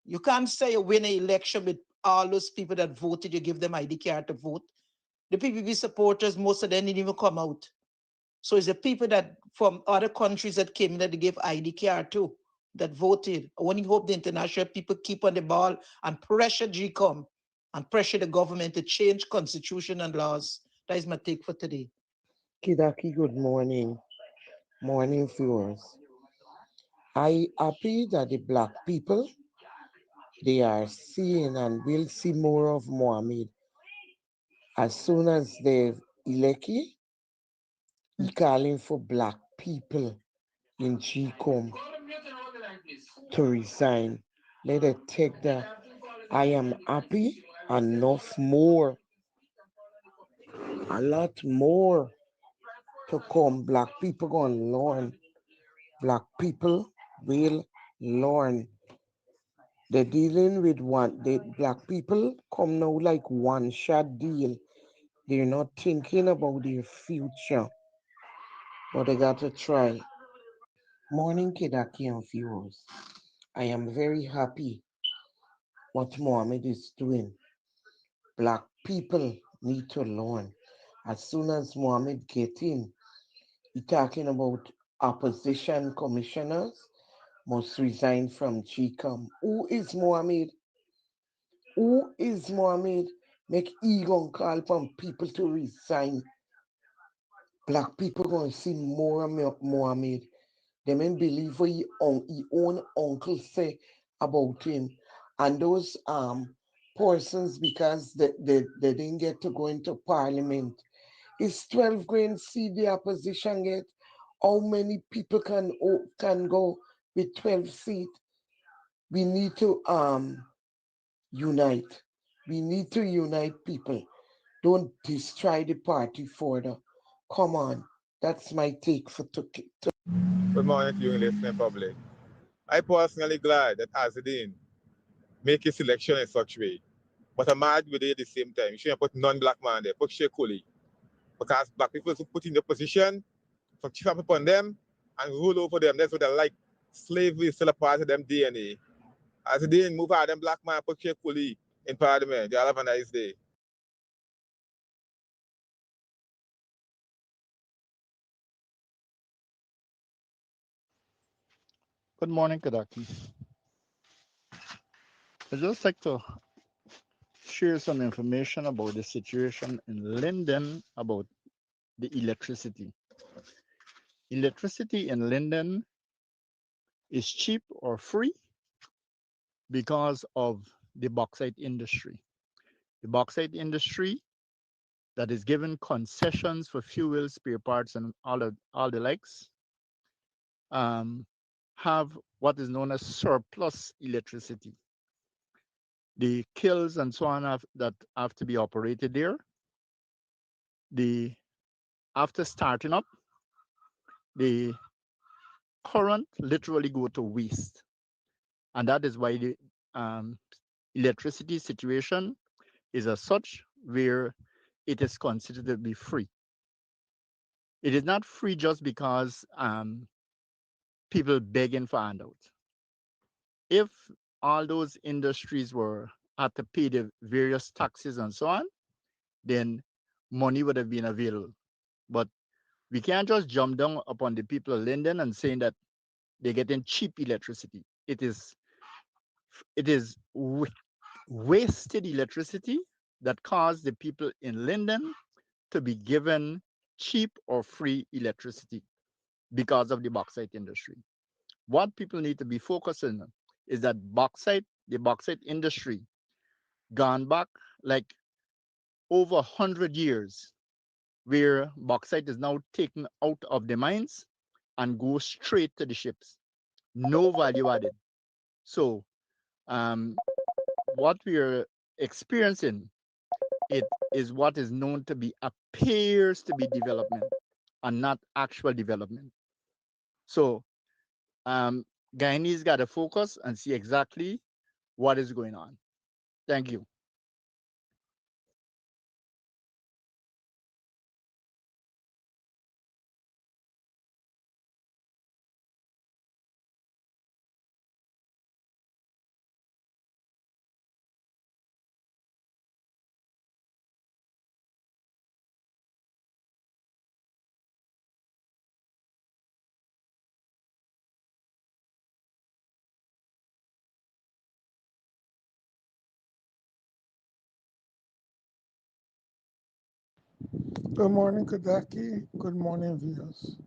You can't say you win an election with all those people that voted, you give them ID card to vote. The PPP supporters, most of them didn't even come out. So it's the people that from other countries that came in that they gave ID card to, that voted. I only hope the international people keep on the ball and pressure GCOM and pressure the government to change constitution and laws. That is my take for today. Kidaki, good morning. Morning, viewers. I happy that the Black people, they are seeing and will see more of Mohammed. As soon as they've elected, he calling for Black people in GCOM to resign. Let it take that. I am happy enough more, a lot more to come. Black people gonna learn. Black people will learn. They're dealing with Black people come now like one shot deal. They're not thinking about their future. But they got to try. Morning, Kidaki and viewers. I am very happy what Mohammed is doing. Black people need to learn. As soon as Mohammed get in, he talking about opposition commissioners must resign from GCOM. Who is Mohammed? Who is Mohammed? Make Egon call from people to resign. Black people gonna see more of Mohammed. They may believe what he own uncle say about him. And those persons, because they didn't get to go into parliament. Is 12 going to see the opposition get? How many people can go with 12 seats? We need to unite. We need to unite people. Don't destroy the party further. Come on. That's my take for today. Good morning to you, listening public. I personally glad that Azadine make his selection in such way. But I'm mad with it at the same time. You shouldn't put non-black man there, put Sheikh Kuli. Because black people who put in the position from chief up upon them and rule over them. That's what they like. Slavery is still a part of them DNA. Azadine move out them black man, put Sheikh Kuli in parliament. Y'all have a nice day. Good morning, Kadaki. I'd just like to share some information about the situation in Linden about the electricity. Electricity in Linden is cheap or free because of the bauxite industry. The bauxite industry that is given concessions for fuel, spare parts, and all the likes have what is known as surplus electricity. The kilns and so on that have to be operated there. After starting up, the current literally go to waste. And that is why the electricity situation is as such where it is considered to be free. It is not free just because people begging for handouts. If all those industries had to pay the various taxes and so on, then money would have been available. But we can't just jump down upon the people of Linden and saying that they're getting cheap electricity. It is wasted electricity that caused the people in Linden to be given cheap or free electricity because of the bauxite industry. What people need to be focusing on is that the bauxite industry, gone back like over 100 years, where bauxite is now taken out of the mines and goes straight to the ships. No value added. So what we are experiencing, it is what is known to be appears to be development and not actual development. So Guyanese got to focus and see exactly what is going on. Thank you. Good morning, Kadaki. Good morning, viewers.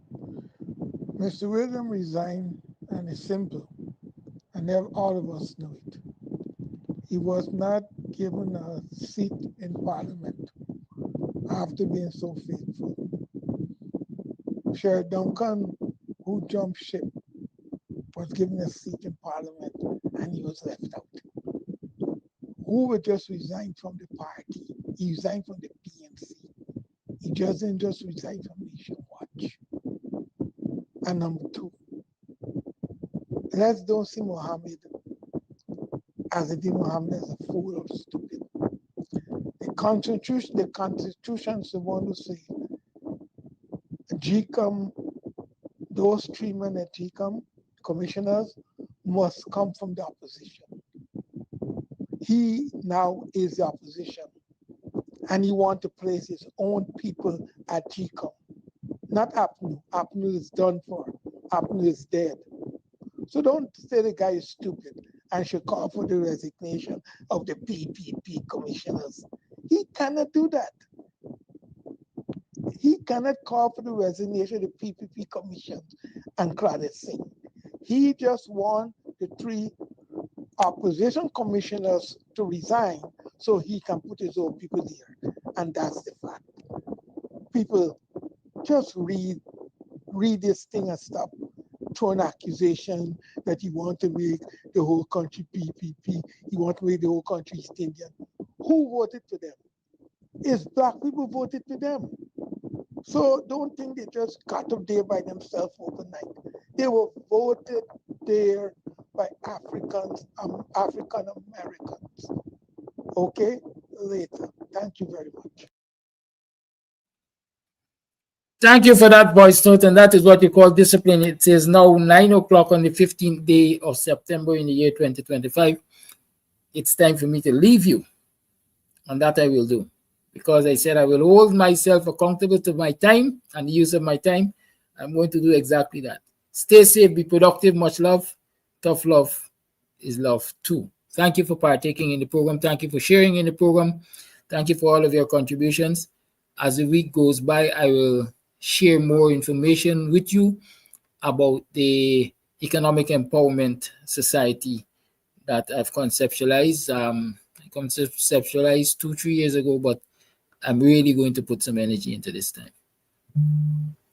Mr. William resigned, and it's simple, and all of us know it. He was not given a seat in Parliament after being so faithful. Sher Duncan, who jumped ship, was given a seat in Parliament, and he was left out. Hoover just resigned from the party. He resigned from the PNC. He doesn't just resign from Nation Watch. And number two, let's don't see Mohammed as a Mohammed as a fool or stupid. The Constitution is the one who says GCOM, those 3 men at GCOM, commissioners, must come from the opposition. He now is the opposition, and he wants to place his own people at GCOM. Not APNU. APNU is done for. APNU is dead. So don't say the guy is stupid and should call for the resignation of the PPP commissioners. He cannot do that. He cannot call for the resignation of the PPP commissions and Claudette Singh. He just wants the 3 opposition commissioners to resign so he can put his own people there. And that's the fact. People just read this thing and stop throwing accusation that he want to make the whole country PPP, he want to make the whole country East Indian. Who voted for them? It's black people voted for them. So don't think they just got up there by themselves overnight. They were voted there by Africans, African Americans. Okay, later. Thank you very much. Thank you for that, Buxton, and that is what you call discipline. It is now 9 o'clock on the 15th day of September in the year 2025. It's time for me to leave you, and that I will do. Because I said I will hold myself accountable to my time and the use of my time. I'm going to do exactly that. Stay safe, be productive, much love. Tough love is love too. Thank you for partaking in the program. Thank you for sharing in the program. Thank you for all of your contributions. As the week goes by, I will share more information with you about the Economic Empowerment Society that I've conceptualized. I conceptualized 2-3 years ago, but I'm really going to put some energy into this time.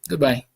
Goodbye.